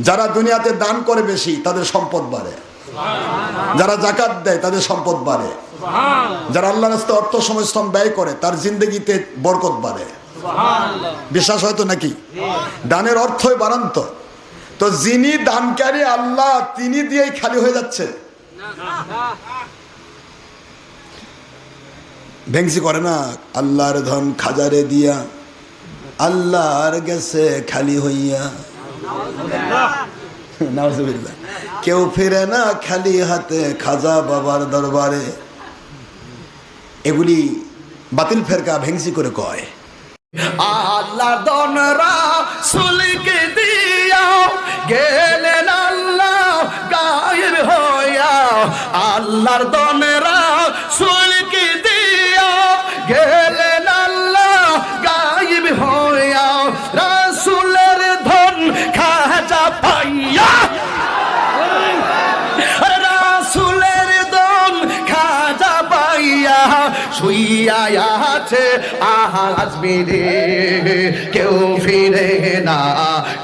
যারা দুনিয়াতে দান করে বেশি তাদের সম্পদ বাড়ে, যারা যাকাত দেয় তাদের সম্পদ বাড়ে, যারা আল্লাহর রাস্তায় অর্থ সময় শ্রম ব্যয় করে তার জিন্দগিতে বরকত বাড়ে। বিশ্বাস হয়তো নাকি? দানের অর্থই বাড়ান্ত। তো যিনি দানকারী আল্লাহ, তিনি দিয়েই খালি হয়ে যাচ্ছে। ভেংসি করে না, আল্লাহর ধন খাজারে দিয়া আল্লাহর গেছে খালি হইয়া। নাউজুবিল্লাহ। কেউ ফিরে না খালি হাতে খাজা বাবার দরবারে। এগুলি বাতিল ফেরকা ভেংসি করে কয়। আল্লাহর দনরা সুলকে দিয়া গেলেন আল্লাহ গায়েব হইয়া। আল্লাহর দনরা সুলকে দিয়া গেলেন আল্লাহ গায়েব হইয়া। রাসূলের ধন খাজা পাইয়া, রাসূলের ধন খাজা পাইয়া শুইয়া আছে আজমিরে। কেউ ফিরে না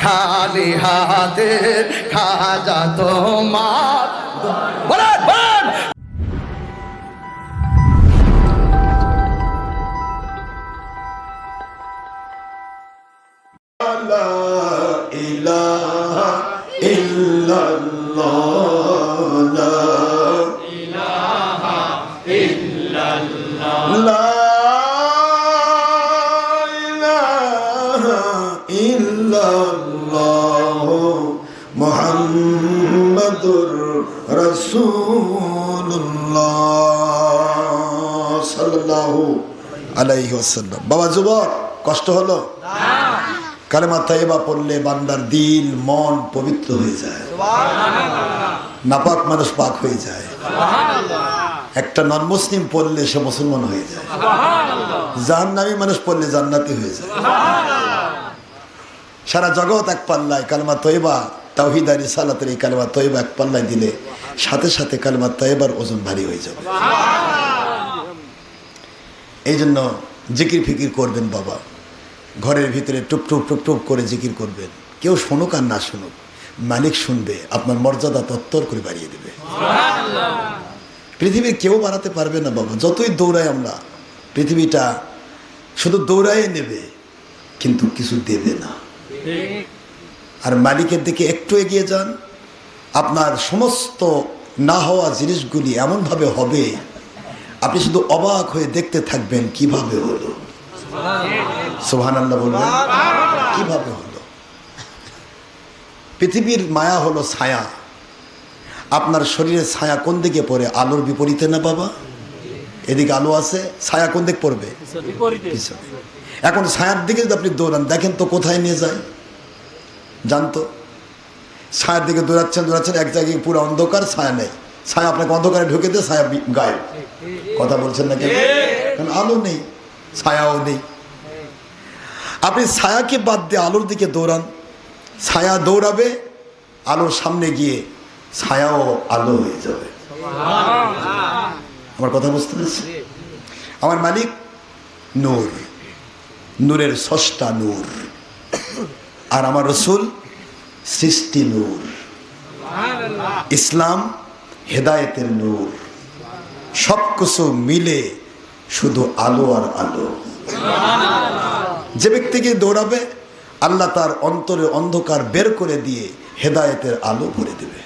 খালি হাতে খাজা তোমার বলেন বলেন। লা ইলাহা ইল্লাল্লাহ, লা ইলাহা ইল্লাল্লাহ, লা ইলাহা ইল্লাল্লাহ মুহাম্মাদুর রাসূলুল্লাহ সাল্লাল্লাহু আলাইহি ওয়াসাল্লাম। বাবা যুবক, কষ্ট হলো? কালেমা তাইয়্যিবা পড়লে বান্দার দিল মন পবিত্র হয়ে যায়, নাপাক মানুষ পাক হয়ে যায়। একটা নন মুসলিম পড়লে সে মুসলমান হয়ে যায়, জাহান্নামী মানুষ পড়লে জান্নাতি হয়ে যায়। সারা জগৎ এক পাল্লায় কালেমা তাইয়্যিবা, তাওহীদ আর রিসালাতের এই কালেমা তাইয়্যিবা এক পাল্লায় দিলে সাথে সাথে কালেমা তাইয়্যিবার ওজন ভারী হয়ে যাবে। এই জন্য জিকির ফিকির করবেন বাবা, ঘরের ভিতরে টুপ টুপ টুপ টুপ করে জিকির করবেন। কেউ শুনুক আর না শুনুক, মালিক শুনবে, আপনার মর্যাদা তত্তর করে বাড়িয়ে দেবে। পৃথিবীর কেউ বাড়াতে পারবে না বাবা। যতই দৌড়াই আমরা, পৃথিবীটা শুধু দৌড়াই নেবে কিন্তু কিছু দেবে না। আর মালিকের দিকে একটু এগিয়ে যান, আপনার সমস্ত না হওয়া জিনিসগুলি এমনভাবে হবে আপনি শুধু অবাক হয়ে দেখতে থাকবেন কিভাবে হলো। সুবহানাল্লাহ বলবেন, কিভাবে হলো। পৃথিবীর মায়া হলো ছায়া। আপনার শরীরের ছায়া কোন দিকে পড়ে? আলোর বিপরীতে না বাবা? এদিকে আলো আছে, ছায়া কোন দিকে পড়বে? পিছনে। এখন ছায়ার দিকে যদি আপনি দৌড়ান, দেখেন তো কোথায় নিয়ে যায়? জানতো ছায়ার দিকে দৌড়াচ্ছেন দৌড়াচ্ছেন, এক জায়গায় পুরো অন্ধকার, ছায়া নেই। ছায়া আপনাকে অন্ধকারে ঢুকে দিয়ে ছায়া গায়েব। কথা বলছেন না কেন? কারণ আলো নেই, ছায়াও নেই। আপনি ছায়াকে বাদ দিয়ে আলোর দিকে দৌড়ান, ছায়া দৌড়াবে, আলোর সামনে গিয়ে ছায়াও আলো হয়ে যাবে। আমার কথা বুঝতে পারছি? আমার মালিক নূর, নূরের স্রষ্টা নূর, আর আমার রসুল সৃষ্টি নূর। ইসলাম হেদায়েতের নূর। সব কিছু মিলে শুধু আলো আর আলো। যে ব্যক্তিকে দৌড়াবে আল্লাহ তার অন্তরে অন্ধকার বের করে দিয়ে হেদায়েতের আলো ভরে দেবে।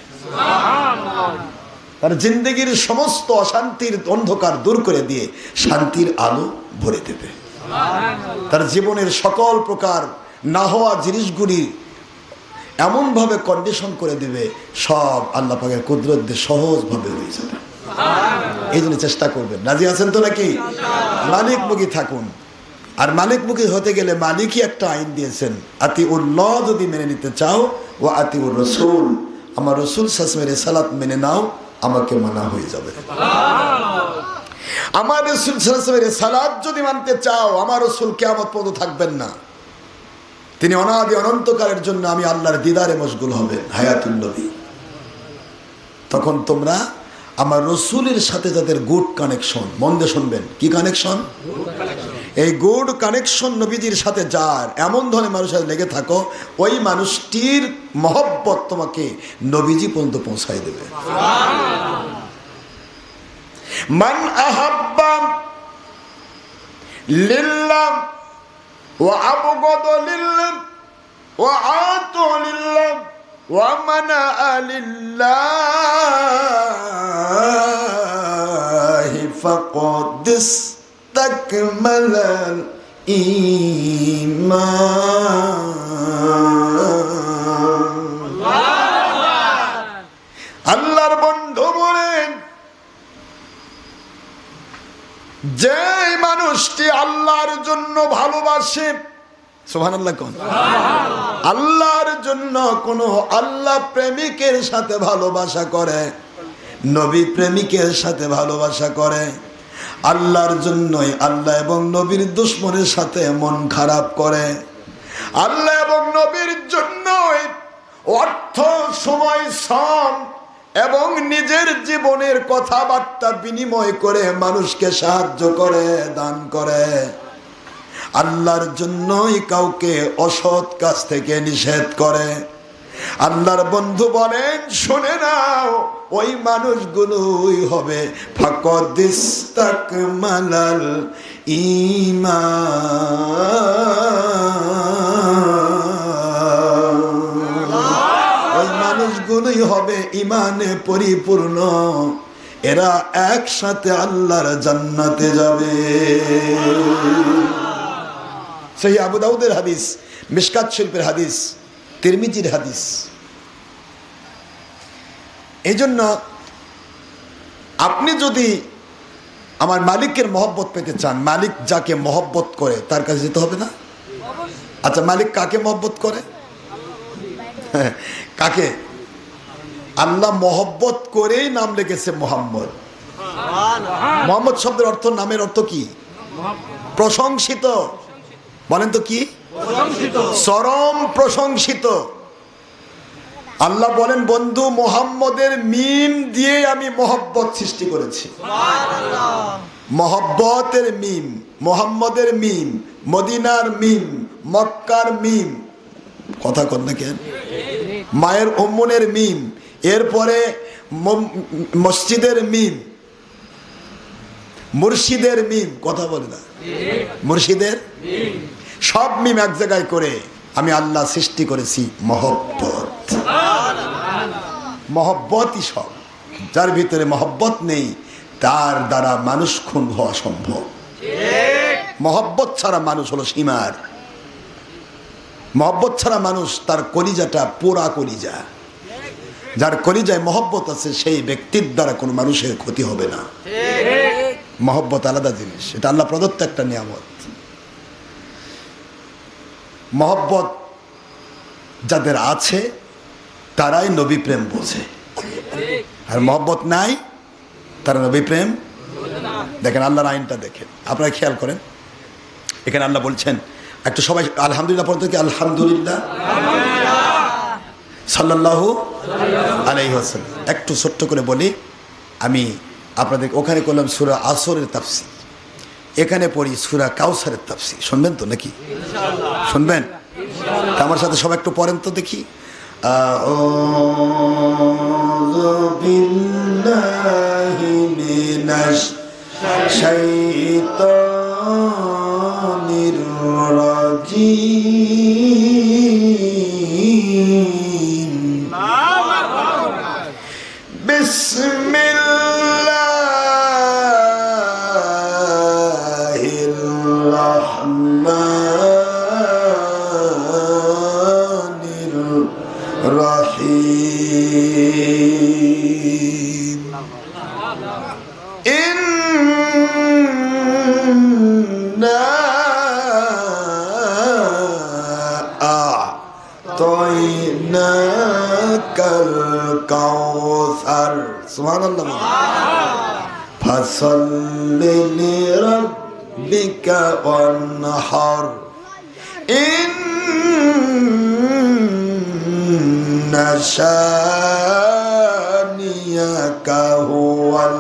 তার জিন্দগির সমস্ত অশান্তির অন্ধকার দূর করে দিয়ে শান্তির আলো ভরে দেবে। তার জীবনের সকল প্রকার না হওয়া জিনিসগুলি এমনভাবে কন্ডিশন করে দেবে, সব আল্লাহ পাকের কুদরত দিয়ে সহজভাবে হয়ে যাবে। এই জন্য চেষ্টা করবেন। রাজি আছেন তো নাকি? মালিকমুখী থাকুন। আর মালিকমুখী হতে গেলে মালিকই একটা আইন দিয়েছেন, আতিউল্লাহ যদি মেনে নিতে চাও ও আতিউর রসুল, আমার রসুল সাসমের সালাত মেনে নাও, আমাকে মানা হয়ে যাবে। আমার রসুল সাসমের সালাত যদি মানতে চাও, আমার রসুল কিয়ামত পর্যন্ত থাকবেন না। তিনি অনাদি অনন্তকালের জন্য আমি আল্লাহর দিদারে মশগুল হবেন, হায়াতুন নবী। তখন তোমরা আমার রসুলের সাথে যাদের গুড কানেকশন, মন দিয়ে শুনবেন, কি কানেকশন? এই গুড কানেকশন নবীজির সাথে যার, এমন ধরনের মানুষের সাথে লেগে থাকো, ওই মানুষটির মহব্বত তোমাকে নবীজি পর্যন্ত পৌঁছায় দেবে। মান আহাব্বা লিল্লাহ ওয়া আবগাদা লিল্লাহ ওয়া আতা লিল্লাহ ওয়া মানা লিল্লাহি ফাকাদ ইসতাকমালাল ঈমান। আল্লাহর বন্ধু বলেন, যে মানুষটি আল্লাহর জন্য ভালোবাসে, সুবহানাল্লাহ কোন, আল্লাহর জন্য কোন আল্লাহ প্রেমিকের সাথে ভালোবাসা করে, নবী প্রেমিকের সাথে ভালোবাসা করে, আল্লাহর জন্যই আল্লাহ এবং নবীর দুশমনের সাথে মন খারাপ করে, আল্লাহ এবং নবীর জন্যই অর্থ, সময়, শ্রম এবং নিজের জীবনের কথাবার্তা বিনিময় করে মানুষকে সাহায্য করে, দান করে, আল্লাহর জন্যই কাউকে অসৎ কাজ থেকে নিষেধ করে। আল্লাহর বন্ধু বলেন, শুনে নাও, ওই মানুষগুলোই হবে ফাকাদ ইসতাকমালাল ঈমান। ওই মানুষগুলোই হবে ইমানে পরিপূর্ণ, এরা একসাথে আল্লাহর জান্নাতে যাবে। সেই আবু দাউদের হাদিস, মিশকাত শরীফের হাদিস, তিরমিজির হাদিস। এই জন্য আপনি যদি আমার মালিকের মহব্বত পেতে চান, মালিক যাকে মহব্বত করে তার কাছে যেতে হবে না? আচ্ছা, মালিক কাকে মহব্বত করে? কাকে? আল্লাহ মহব্বত করেই নাম লিখেছে মোহাম্মদ। মোহাম্মদ শব্দের অর্থ, নামের অর্থ কি? প্রশংসিত। বলেন তো কি? চরম প্রশংসিত। আল্লাহ বলেন, বন্ধু মোহাম্মদের মিম দিয়ে আমি মহব্বত সৃষ্টি করেছি। মহব্বতের মিম, মোহাম্মদের মিম, মদিনার মিম, মক্কার মিম, কথা কন না কেন? মায়ের উম্মুনের মিম, এরপরে মসজিদের মিম, মুর্শিদের মিম, কথা বলে না, মুর্শিদের সব মিম এক জায়গায় করে আমি আল্লাহ সৃষ্টি করেছি মহব্বত। মহব্বতই সব। যার ভিতরে মহব্বত নেই তার দ্বারা মানুষ খুন হওয়া সম্ভব। মহব্বত ছাড়া মানুষ হলো সীমার। মহব্বত ছাড়া মানুষ, তার কলিজাটা পোড়া কলিজা। যার কলিজায় মহব্বত আছে সেই ব্যক্তির দ্বারা কোনো মানুষের ক্ষতি হবে না। মহব্বত আলাদা জিনিস, এটা আল্লাহ প্রদত্ত একটা নিয়ামত। মহব্বত যাদের আছে তারাই নবী প্রেম বোঝে, আর মহব্বত নাই তারা নবী প্রেম। দেখেন আল্লাহর আইনটা দেখেন, আপনারা খেয়াল করেন। এখানে আল্লাহ বলছেন, একটু সবাই আলহামদুলিল্লাহ পড়তে কি? আলহামদুলিল্লাহ সাল্লাল্লাহু আলাইহি ওয়াসাল্লাম। একটু ছোট্ট করে বলি, আমি আপনাদের ওখানে করলাম সূরা আসরের তাফসীর, এখানে পড়ি সূরা কাউসারের তাফসীর। শুনবেন তো নাকি? শুনবেন? আমার সাথে সবাই একটু পড়েন তো দেখি। আউযু বিল্লাহি মিনাশ শাইতানির রাজীম। বিসমিল্লাহির রাহমানির রহিম। ইন্না আ'তাইনাকাল কাউসার। সুবহানাল্লাহ। ফাসাল্লি লিরাব্বিকা ওয়ানহার। ইন্না শানিয়াকা হুয়াল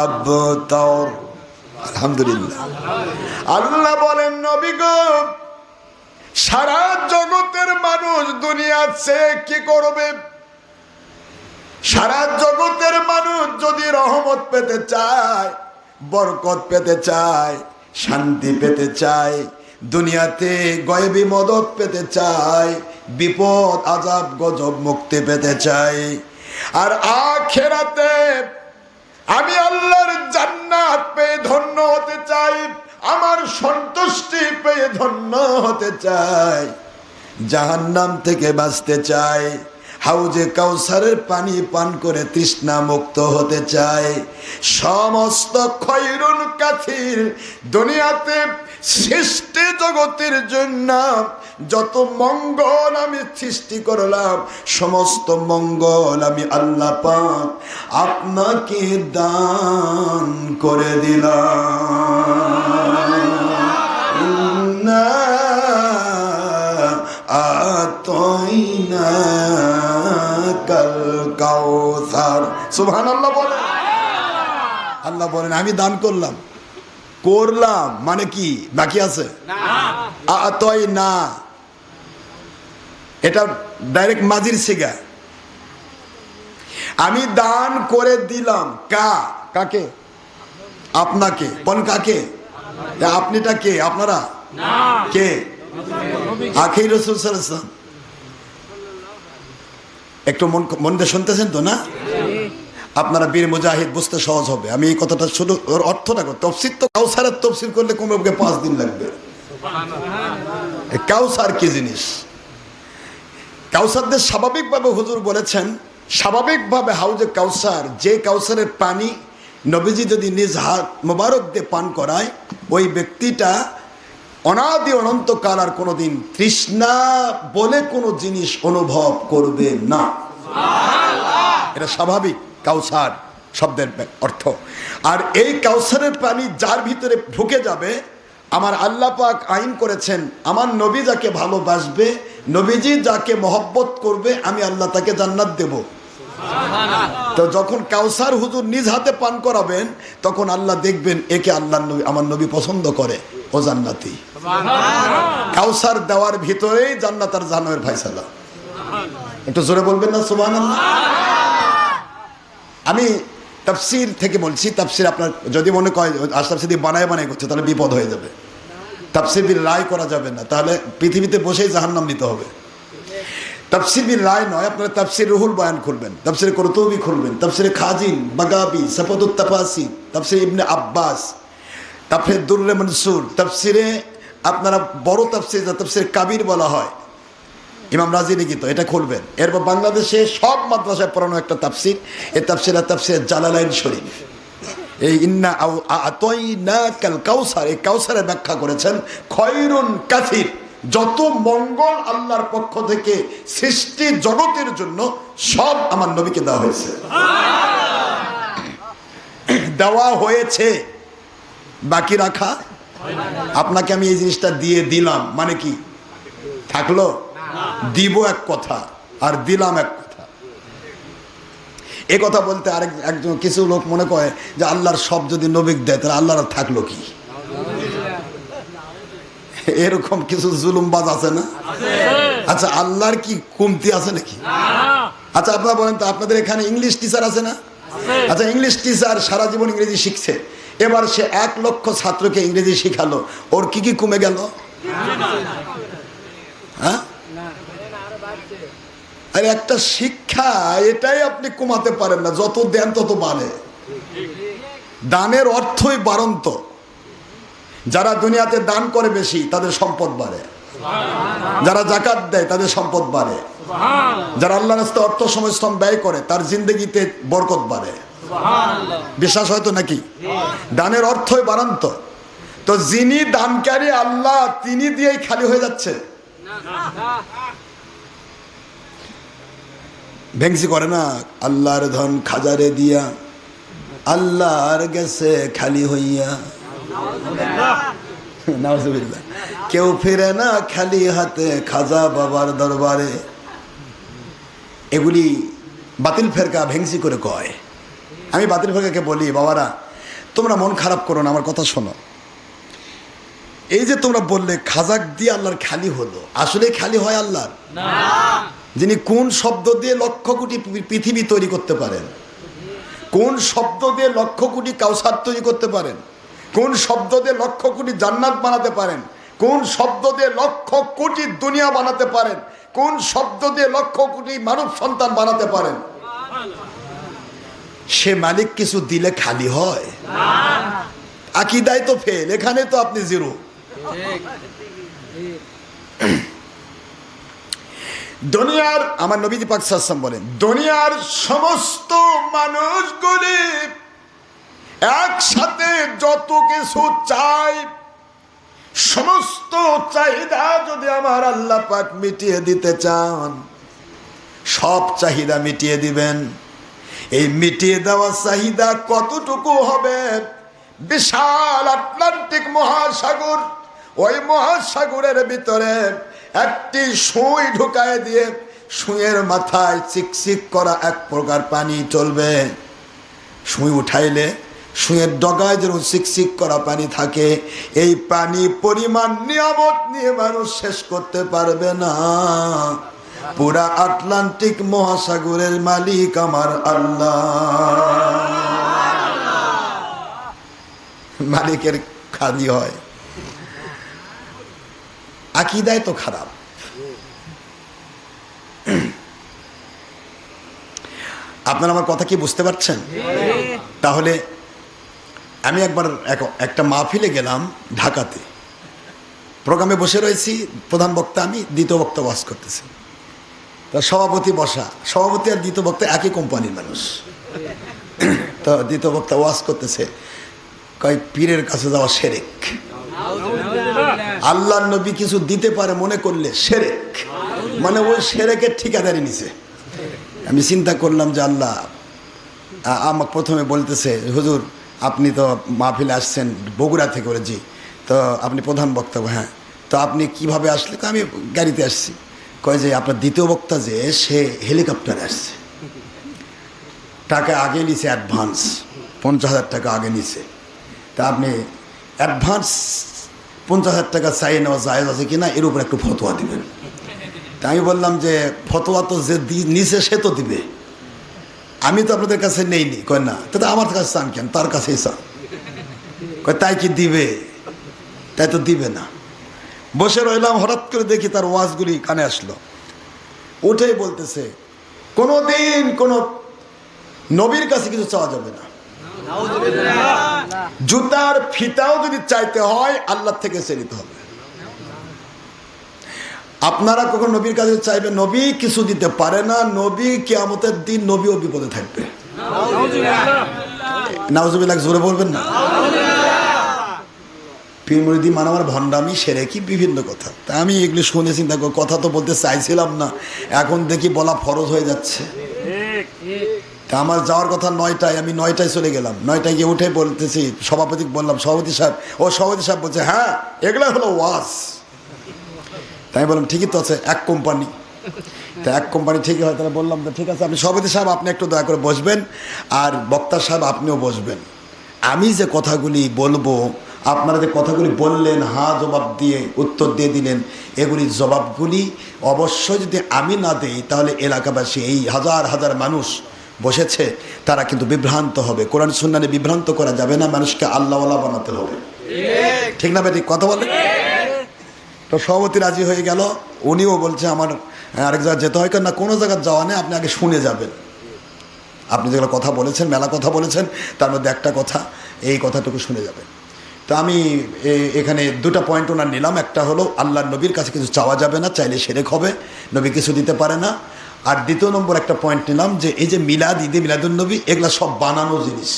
আবতার। আলহামদুলিল্লাহ। আল্লাহ বলেন, নবী গো, সারা জগতের মানুষ দুনিয়ার চেয়ে কি করবে? সারা জগতের মানুষ যদি রহমত পেতে চায়, বরকত পেতে চায়, শান্তি পেতে চায়, দুনিয়াতে গয়বী মদত পেতে চায়, বিপদ আযাব গজব মুক্তি পেতে চায়, আর আখিরাতে আমি আল্লাহর জান্নাত পেয়ে ধন্য হতে চাই, আমার সন্তুষ্টি পেয়ে ধন্য হতে চাই, জাহান্নাম থেকে বাঁচতে চাই, হাউজে কাউসারের পানি পান করে তৃষ্ণা মুক্ত হতে চাই, সমস্ত খৈরুল কাথির দুনিয়াতে সৃষ্টি জগতের জন্য যত মঙ্গল আমি সৃষ্টি করলাম, সমস্ত মঙ্গল আমি আল্লাহ পাক আপনাকে দান করে দিলাম। ইন্না আতাইনাকাল কাউসার। সুবহানাল্লাহ বলেন। আল্লাহ বলেন, আমি দান করলাম। করলাম মানে কি? বাকি আছে? আতাইনা, এটা ডাইরেক্ট মাজির সিগা। আমি দান করে দিলাম। কাকে? আপনাকে। কোন কাকে? আপনিটা কে? আপনারা কে? আখির রাসূল সাল্লাল্লাহু আলাইহি ওয়াসাল্লাম। একটু মন দিয়ে শুনতেছেন তো না? আপনারা বীর মুজাহিদ, বুঝতে সহজ হবে। আমি এই কথাটা শুধু ওর অর্থটা করি। তফসির তো কাউসারের তফসির করলে কমে 5 দিন লাগবে। কাউসার কি জিনিস? কাউসারদের স্বাভাবিকভাবে হুজুর বলেছেন, স্বাভাবিকভাবে হাউজে কাউসার, যে কাউসারের পানি নবীজি যদি নিজ হাত মোবারক দিয়ে পান করায়, ওই ব্যক্তিটা অনাদি অনন্তকাল আর কোনোদিন তৃষ্ণা বলে কোনো জিনিস অনুভব করবে না। এটা স্বাভাবিক কাউসার শব্দের অর্থ। আর এই কাউসারের পানি যার ভিতরে ঢুকে যাবে, আমার আল্লাহ পাক আইন করেছেন, আমার নবী যাকে ভালোবাসবে, নবীজি যাকে মহব্বত করবে, আমি আল্লাহ তাকে জান্নাত দেব। তো যখন কাউসার হুজুর নিজ হাতে পান করাবেন, তখন আল্লাহ দেখবেন একে আল্লাহ নবী, আমার নবী পছন্দ করে, ও জান্নাতি। কাউসার দেওয়ার ভিতরেই জান্নাত আর জাহান্নামের ফয়সালা। একটু জোরে বলবেন না সুবহানাল্লাহ? আমি তাফসীর থেকে বলছি। তাফসীর আপনার যদি মনে করেন আশরাফ সিদ্দিক বানায় করছে, তাহলে বিপদ হয়ে যাবে। তাফসীর বিল রায় করা যাবে না, তাহলে পৃথিবীতে বসেই জাহান্নাম নিতে হবে। তাফসীর বিল রায় নয়, আপনারা তাফসীর রুহুল বয়ান খুলবেন, তাফসীর কুরতুবী খুলবেন, তাফসীর খাজিন, বাগাবি, সাফাতুত তাফাসির, তাফসীর ইবনে আব্বাস, তাফসীর দুররে মনসুর, তাফসীরে আপনারা বড় তাফসীর, তাফসীর কাবির বলা হয়, ইমাম রাজি লিখিত, এটা খুলবেন। এরপর বাংলাদেশে সব মাদ্রাসায় পড়ানো একটা তাফসীর, এই তাফসীর জালালাইন শরীফ। এই ইন্না আতাইনাকাল কাউসার, এই কাউসারে ব্যাখ্যা করেছেন খয়রুন কাসির, যত মঙ্গল আল্লাহর পক্ষ থেকে সৃষ্টি জগতের জন্য সব আমার নবীকে দেওয়া হয়েছে। দেওয়া হয়েছে, বাকি রাখা। আপনাকে আমি এই জিনিসটা দিয়ে দিলাম মানে কি? থাকলো? দিব এক কথা আর দিলাম এক কথা। এ কথা বলতে একজন কিছু লোক মনে করে যে আল্লাহর সব যদি নবীকে দেয়, তাহলে আল্লাহর থাকলো কি? এরকম কিছু জুলুমবাজ আছে না? আচ্ছা, আল্লাহর কি কমতি আছে নাকি? আচ্ছা, আপনারা বলেন তো, আপনাদের এখানে ইংলিশ টিচার আছে না? আচ্ছা, ইংলিশ টিচার সারা জীবন ইংরেজি শিখছে, এবার সে 1 লক্ষ ছাত্রকে ইংরেজি শিখালো, ওর কি কি কমে গেল? হ্যাঁ, আর একটা শিক্ষা, এটাই আপনি কমাতে পারেন না, যত দেন তত বাড়ে। দানের অর্থই বাড়ন্ত। যারা দুনিয়াতে দান করে বেশি, তাদের সম্পদ বাড়ে। যারা যাকাত দেয়, তাদের সম্পদ বাড়ে। যারা আল্লাহর রাস্তায় অর্থ সময় শ্রম ব্যয় করে, তার জিন্দেগিতে বরকত বাড়ে। বিশ্বাস হয়তো নাকি? দানের অর্থই বাড়ন্ত। তো যিনি দানকারী আল্লাহ, তিনি দিয়েই খালি হয়ে যাচ্ছে। ভেংসি করে না, আল্লাহর ধন খাজারে দিয়া, আল্লাহর গেছে খালি হইয়া। নাউজুবিল্লাহ। কেউ ফিরে না খালি হাতে খাজা বাবার দরবারে। এগুলি বাতিল ফেরকা ভেংসি করে কয়। আমি বাতিল ফেরকাকে বলি, বাবারা তোমরা মন খারাপ করো না, আমার কথা শোনো। এই যে তোমরা বললে খাজাক দিয়ে আল্লাহর খালি হলো, আসলে খালি হয় আল্লাহর না। যিনি কোন শব্দ দিয়ে লক্ষ কোটি পৃথিবী তৈরি করতে পারেন, কোন শব্দ দিয়ে লক্ষ কোটি কাউসার তৈরি করতে পারেন, কোন শব্দ দিয়ে লক্ষ কোটি জান্নাত বানাতে পারেন, কোন শব্দ দিয়ে লক্ষ কোটি দুনিয়া বানাতে পারেন, কোন শব্দ দিয়ে লক্ষ কোটি মানব সন্তান বানাতে পারেন, সে মালিক কিছু দিলে খালি হয়? আকীদায় তো ফেল, এখানে তো আপনি জিরো। দুনিয়ার, আমার নবীজি পাক সাল্লাল্লাহু আলাইহি ওয়াসাল্লাম বলেন, দুনিয়ার সমস্ত মানুষগুলি একসাথে যত কিছু চায়, সমস্ত চাহিদা যদি আমার আল্লাহ পাক মিটিয়ে দিতে চান, সব চাহিদা মিটিয়ে দিবেন। এই মিটিয়ে দেওয়া চাহিদা কতটুকু হবে? বিশাল আটলান্টিক মহাসাগর, ওই মহাসাগরের ভিতরে একটি সুই ঢুকায় দিয়ে সুইয়ের মাথায় চিকচিক করা এক প্রকার পানি চলবে। সুই উঠাইলে সুইয়ের ডগায় যেন চিকচিক করা পানি থাকে, এই পানি পরিমাণ নিয়ামত নিয়ে মানুষ শেষ করতে পারবে না। পুরা আটলান্টিক মহাসাগরের মালিক আমার আল্লাহ। মালিকের খালি হয়, আকীদায় তো খারাপ। আপনারা আমার কথা কি বুঝতে পারছেন? তাহলে আমি একবার একটা মাহফিলে গেলাম ঢাকাতে, প্রোগ্রামে বসে রয়েছি, প্রধান বক্তা আমি, দ্বিতীয় বক্তা ওয়াজ করতেছি। তা সভাপতি বসা, সভাপতি আর দ্বিতীয় বক্তা একই কোম্পানির মানুষ। তো দ্বিতীয় বক্তা ওয়াজ করতেছে, কয় পীরের কাছে যাওয়া শিরক, আল্লাহর নবী কিছু দিতে পারে মনে করলে শিরক, মানে ওই শিরকের ঠিকাদারি নিছে। আমি চিন্তা করলাম যে আল্লাহ আমাকে প্রথমে বলতেছে, হুজুর আপনি তো মাহফিলে আসছেন বগুড়া থেকে। বলে জি। তো আপনি প্রধান বক্তা? হ্যাঁ। তো আপনি কিভাবে আসলে? আমি গাড়িতে আসছি। কয় যে আপনার দ্বিতীয় বক্তা যে সে হেলিকপ্টারে আসছে, টাকা আগে নিছে, অ্যাডভান্স 50,000 টাকা আগে নিছে। তা আপনি অ্যাডভান্স 50,000 টাকা চাইয়ে নেওয়া জায়েজ আছে কিনা, এর উপর একটু ফতোয়া দিবেন। তা আমি বললাম যে ফতোয়া তো যে নিছে সে তো দিবে, আমি তো আপনাদের কাছে নেইনি। কয় না, তো আমার কাছে চান কেন? তার কাছেই চান। কয় তাই কি দিবে? তাই তো দিবে না। বসে রইলাম, হঠাৎ করে দেখি তার ওয়াজগুলি কানে আসলো। উঠেই বলতেছে, কোনোদিন কোন নবীর কাছে কিছু চাওয়া যাবে না, জুতার ফিতাও যদি চাইতে হয় আল্লাহ থেকে চেয়ে নিতে হবে। আপনারা কখন নবীর কাছে চাইবেন? নবী কিছু দিতে পারে না, নবী কিয়ামতের দিন নবীও বিপদে থাকবে। নাউজুবিল্লাহ, জোরে বলবেন না। পীর মুরিদি মানাবার ভণ্ডামি, সেরে কি বিভিন্ন কথা। তা আমি এগুলো শুনে চিন্তা করি, কথা তো বলতে চাইছিলাম না, এখন দেখি বলা ফরজ হয়ে যাচ্ছে। তা আমার যাওয়ার কথা 9টায়, আমি 9টায় চলে গেলাম। 9টায় গিয়ে উঠে বলতেছি, সভাপতি বললাম, সভাপতি সাহেব, ও সভাপতি সাহেব বলছে হ্যাঁ এগুলো হলো ওয়াজ। তাই বললাম ঠিকই তো আছে, এক কোম্পানি। তা এক কোম্পানি ঠিকই হয়। তাহলে বললাম তো ঠিক আছে, আপনি সভাপতি সাহেব আপনি একটু দয়া করে বসবেন, আর বক্তা সাহেব আপনিও বসবেন। আমি যে কথাগুলি বলবো, আপনারা যে কথাগুলি বললেন, হ্যাঁ জবাব দিয়ে উত্তর দিয়ে দিলেন, এগুলি জবাবগুলি অবশ্যই যদি আমি না দিই তাহলে এলাকাবাসী, এই হাজার হাজার মানুষ বসেছে, তারা কিন্তু বিভ্রান্ত হবে। কোরআন সুন্নাহে বিভ্রান্ত করা যাবে না, মানুষকে আল্লাহওয়ালা বানাতে হবে। ঠিক না বেটি? কথা বলে। তো সভাপতি রাজি হয়ে গেল। উনিও বলছে আমার আরেক জায়গায় যেতে হয় না, কোনো জায়গায় যাওয়া নেই, আপনি আগে শুনে যাবেন। আপনি যেগুলো কথা বলেছেন, মেলা কথা বলেছেন, তার মধ্যে একটা কথা, এই কথাটুকু শুনে যাবেন। তো আমি এখানে দুটো পয়েন্ট ওনার নিলাম। একটা হলো আল্লাহর নবীর কাছে কিছু চাওয়া যাবে না, চাইলে শিরক হবে, নবী কিছু দিতে পারে না। আর দ্বিতীয় নম্বর একটা পয়েন্ট নিলাম যে এই যে মিলাদ, ঈদে মিলাদুন্নবী, এগুলা সব বানানো জিনিস,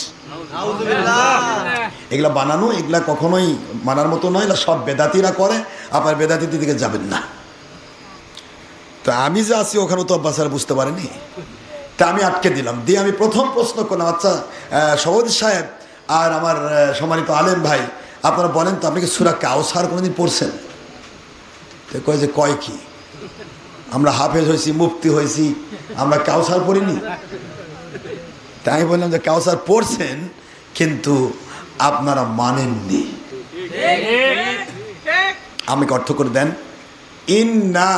এগুলা বানানো, এগুলা কখনোই মানার মতো নয়। এগুলা সব বেদাতিরা করে, আপনার বেদাতির দিকে যাবেন না। তো আমি যে আছি ওখানে তো বাচ্চারা বুঝতে পারেনি, তা আমি আটকে দিলাম। দিয়ে আমি প্রথম প্রশ্ন করলাম, আচ্ছা সভাপতি সাহেব আর আমার সম্মানিত আলেম ভাই, আপনারা বলেন তো, আপনি কি সূরা কাউসার কোনোদিন পড়ছেন? তো কয় যে কয় কি, আমরা হাফেজ হয়েছি, মুফতি হয়েছি, আমরা কাউসার পড়িনি? তাই আমি বললাম যে কাউসার পড়ছেন, কিন্তু আপনারা মানেননি। আমাকে অর্থ করে দেন। ইন্না,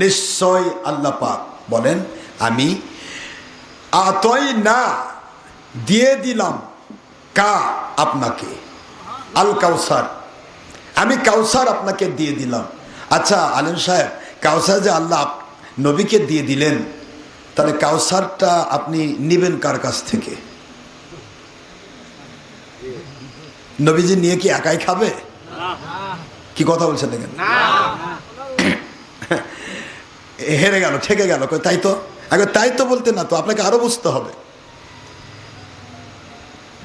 নিশ্চয় আল্লাহ পাক বলেন, আমি আতই না, দিয়ে দিলাম, কা আপনাকে, আল কাউসার, আমি কাউসার আপনাকে দিয়ে দিলাম। আচ্ছা আলেম সাহেব, কাউসার যে আল্লাহ নবীকে দিয়ে দিলেন, তাহলে কাউসারটা আপনি নিবেন কার কাছ থেকে? নবীজি নিয়ে কি একাই খাবে? কি কথা বলছেন দেখেন, হেরে গেল, ঠেকে গেল। তাই তো আগে তাই তো বলতে না তো, আপনাকে আরো বুঝতে হবে।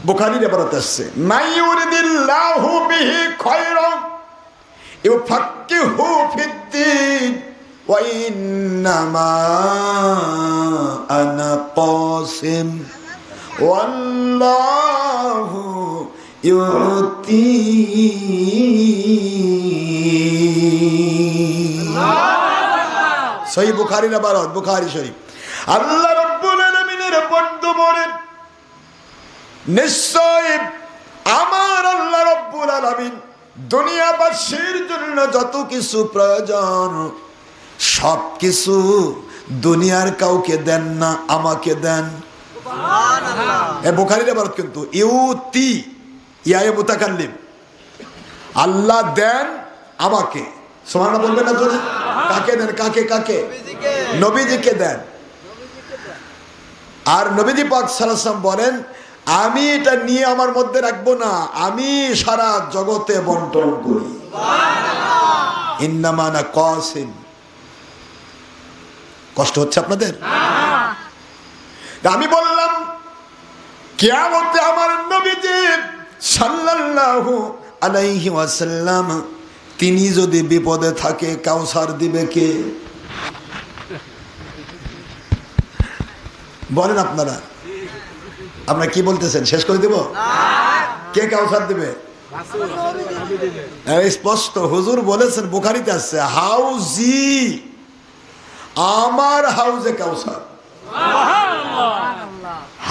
বুখারীর ইবারত আসছে, মাইয়ুরিদিল্লাহু বিহি খায়রান ইউফাক্কিহু ফিদ্দীন ওয়া ইন্নামা আনা কাসিম ওয়াল্লাহু ইউতি। সহিহ বুখারীর ইবারত, বুখারী শরীফ। আল্লাহ রাব্বুল আলামিনের বন্ধু বলেন, নিশ্চয় আমার আল্লাহ রাব্বুল আলামিন দুনিয়াবাসীর জন্য যত কিছু প্রয়োজন সব কিছু দুনিয়ার কাউকে দেন না, আমাকে দেন। সুবহানাল্লাহ। এই বুখারীর ইবারত কিন্তু ইউতি, ইয়া মুতাকাল্লিম, আল্লাহ দেন আমাকে। সুবহানাল্লাহ বলবেন না জোরে? কাকে দেন? কাকে কাকে? নবীজিকে দেন। আর নবীজি পাক সাল্লাল্লাহু আলাইহি ওয়াসাল্লাম বলেন, আমি এটা নিয়ে আমার মধ্যে রাখবো না, আমি সারা জগতে বন্টন করি। সুবহানাল্লাহ। ইন্নামা আনা কাসিম। কষ্ট হচ্ছে আপনাদের? আমি বললাম কিয়ামতে আমার নবীজি সাল্লাল্লাহু আলাইহি ওয়াসাল্লাম তিনি যদি বিপদে থাকে, কাউসার দিবে কে? বলেন আপনারা, আপনারা কি বলতেছেন? শেষ করে দিব? কে কাউসার দিবে? স্পষ্ট হুজুর বলেছেন, বুখারীতে আছে, হাউজি, আমার হাউজে কাউসার।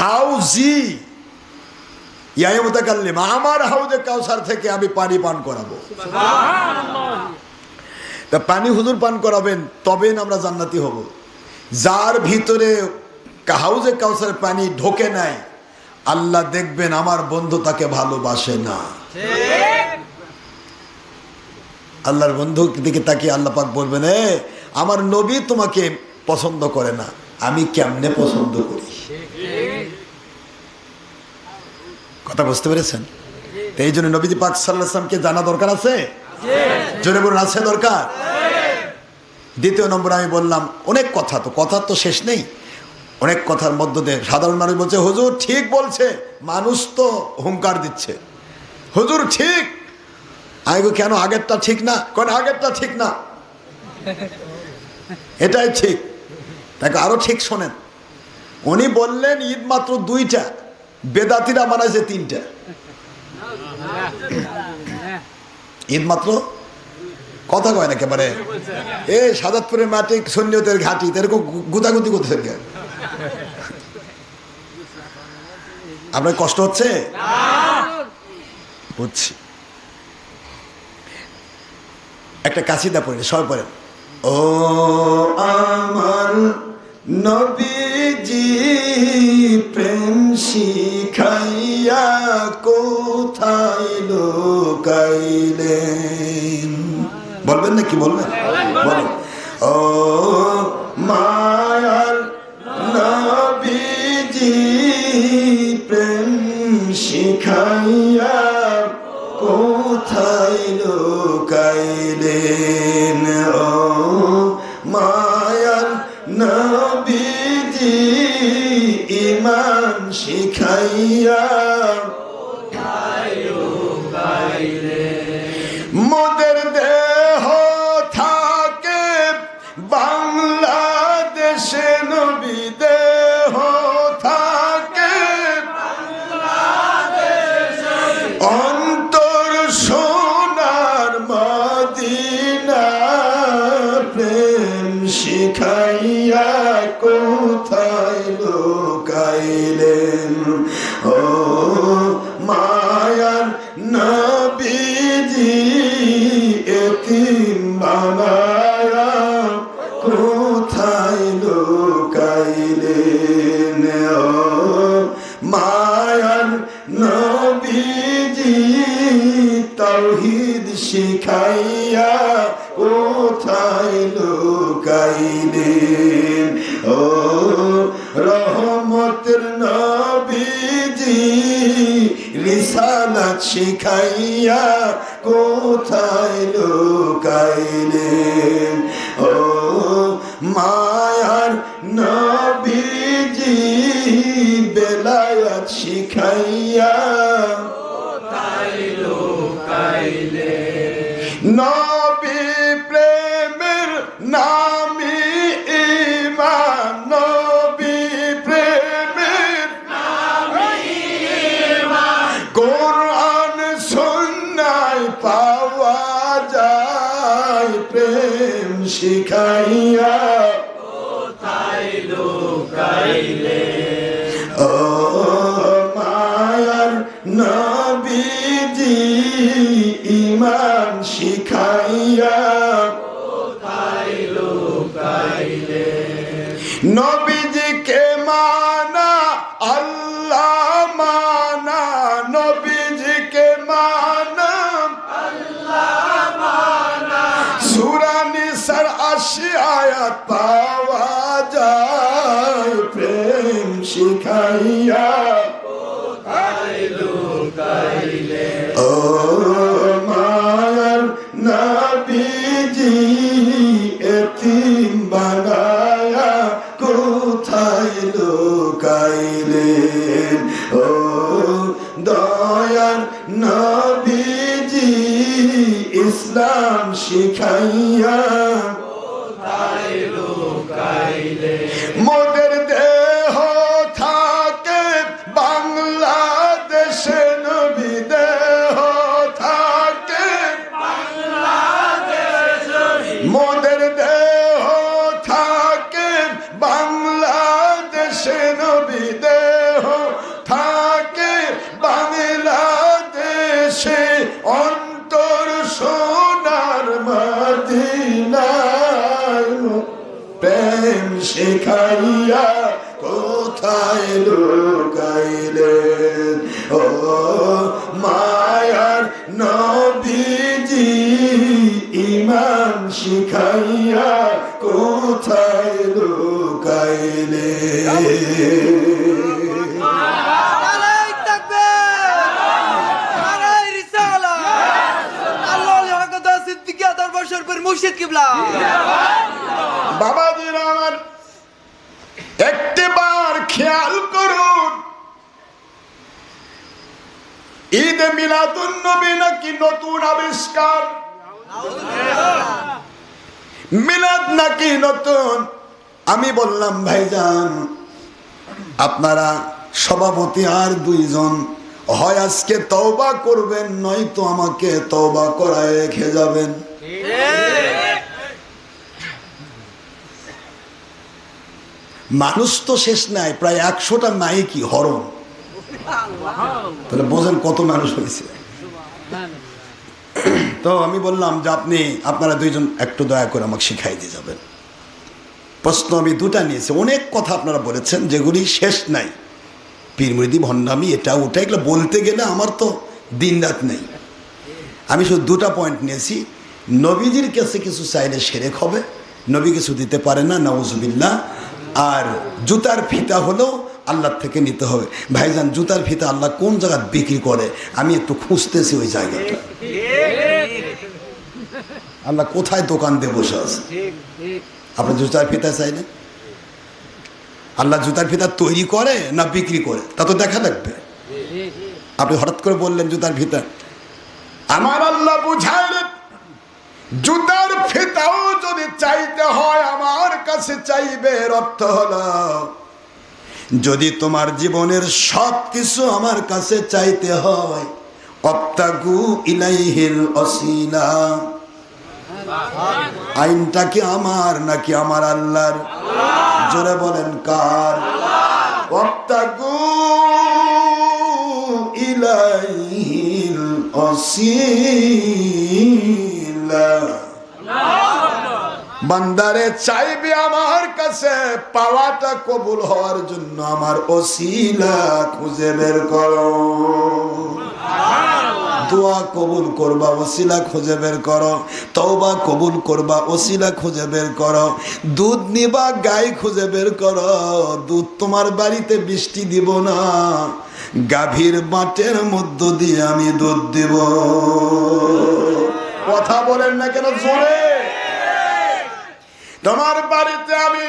হাউজি ইয়া মুতাকাল্লিম, আমার হাউজে কাউসার থেকে আমি পানি পান করাবো। তা পানি হুজুর পান করাবেন, তবে আমরা জান্নাতি হব। যার ভিতরে হাউজে কাউসারের পানি ঢোকে নাই, আল্লাহ দেখবেন আমার বন্ধু তাকে ভালোবাসে না। আল্লাহর বন্ধু দিকে তাকিয়ে আল্লাহ পাক বলবেন, আমার নবী তোমাকে পছন্দ করে না, আমি কেমনে পছন্দ করি। কথা বুঝতে পেরেছেন? এই জন্য নবীজি পাক সাল্লাল্লাহু আলাইহি ওয়াসাল্লামকে জানা দরকার আছে। জোরে বলুন, আছে দরকার। দ্বিতীয় নম্বর আমি বললাম, অনেক কথা, তো কথার তো শেষ নেই। অনেক কথার মধ্য দিয়ে সাধারণ মানুষ বলছে, হুজুর ঠিক বলছে, মানুষ তো হুঙ্কার দিচ্ছে, হুজুর ঠিক। আমি কেন আগেরটা ঠিক না? কোন আগেরটা ঠিক না, এটাই ঠিক। তাকে আরো ঠিক শোনেন, উনি বললেন ঈদ মাত্র 2টা, বেদাতিরা বানাইছে 3টা। ঈদ মাত্র কথা কয় না একেবারে। এই সাদাতপুরের মাটি সুন্নিয়তের ঘাটি, এরকম গুতাগুতি করতেছেন কেন? আপনার কষ্ট হচ্ছে? বুঝছি। একটা কাসিদা পড়ে, সবাই পড়েন। ও আমার নবীজি প্রেম শিখাইয়া কোথায় লুকাইলেন? বলবেন না কি বলবেন? বলেন, ও মায়ার নবীজি প্রেম শিখাইয়া কোথায় লুকাইলেন? ও মায়ার নবীজি ঈমান শিখাইয়া মোদের দেহ থাকে বাংলাদেশে, নবী দেহ থাকে অন্তর সোনার মদিনা, প্রেম শিখাইয়া কোথায় লুকাইলেন? ও মায়ার রিসালাত শিখাইয়া কোথায় লুকাইলেন ও মায়ার নবীজি বেলায়াত শিখাইয়া কোথায় লুকাইলেন নবী প্রেমের নামে ঈমান নবী প্রেমের নামে ঈমান কোরআন সুন্নাহ পাওয়া যায় প্রেম শিখাইয়া কোথায় লুকাইলেন ও মায়ার নবীজি ঈমান শিখাইয়া কোথায় লুকাইলেন নবীজিকে মানা আল্লাহ মানা নবীজিকে মানা আল্লাহ মানা সূরা নিসার ৮০ আয়াত পাওয়া যায় প্রেম শিখাইয়া কোথায় লুকাইলেন ও মায়ার নবীজি এতিম বানায়া কোথায় লুকাইলেন ও দয়ার নবীজি ইসলাম শিখাইয়া কোথায় লুকাইলেন মোদের দেহ থাকে বাংলাদেশে নবী দেহ থাকে মোদের দেহ থাকে বাংলাদেশে নবী দেহ থাকে বাংলাদেশে অন্তর সোনার মদিনায় প্রেম শিখাইয়া কোথায় লুকাইলেন ও মায়ার নবীজি ঈমান শিখাইয়া কোথায় লুকাইলেন বাবাজির আমার একটিবার খেয়াল করুন ঈদে মিলাদুন নবী নাকি নতুন আবিষ্কার মিলাদ নাকি নতুন আমি বললাম ভাইজান আপনারা সভাপতি আর দুইজন হয় আজকে তওবা করবেন নয়তো আমাকে তওবা করায় রেখে যাবেন মানুষ তো শেষ নাই প্রায় ১০০টা নায়িকি হরণ তাহলে বোঝেন কত মানুষ হয়েছে তো আমি বললাম যে আপনারা দুইজন একটু দয়া করে আমাকে শিখাই দিয়ে যাবেন প্রশ্ন আমি দুটা নিয়েছি অনেক কথা আপনারা বলেছেন যেগুলি শেষ নাই পীর মুরিদি ভণ্ডামি এটা ওটা এগুলো বলতে গেলে আমার তো দিন রাত নেই আমি শুধু দুটা পয়েন্ট নিয়েছি নবীজির কাছে কিছু চাইলে সেরেক হবে নবী কিছু দিতে পারে না নাউজুবিল্লাহ আর জুতার ফিতা হলেও আল্লাহর থেকে নিতে হবে ভাইজান জুতার ফিতা আল্লাহ কোন জায়গায় বিক্রি করে আমি একটু খুঁজতেছি ওই জায়গাটা আল্লাহ কোথায় দোকান দিয়ে বসে আছে আপনি জুতার ফিতা চাইলেন আল্লাহ জুতার ফিতা তৈরি করে না বিক্রি করে তা তো দেখা লাগবে আপনি হঠাৎ করে বললেন জুতার ফিতা আমার আল্লাহ বুঝাইলেন জুতার ফিতাও যদি চাইতে হয় আমার কাছে চাইবে অর্থ হলো যদি তোমার জীবনের সব কিছু আমার কাছে চাইতে হয় অবতাগু ইলাইহিল ওয়াসিলা আইনটা কি আমার নাকি আমার আল্লাহর জোরে বলেন কার অবতাগু ইলাইহিল ওয়াসিলা বান্দারে চাইবে আমার কাছে পাওয়াটা কবুল হওয়ার জন্য আমার ওসিলা খুঁজে বের করো দোয়া কবুল করবা ওসিলা খুঁজে বের করো, তওবা কবুল করবা ওসিলা খুঁজে বের করো, দুধ নিবা গাই খুঁজে বের করো। দুধ তোমার বাড়িতে বৃষ্টি দিব না, গাভীর বাটের মধ্য দিয়ে আমি দুধ দিব। কথা বলেন না কেন জোরে? তোমার বাড়িতে আমি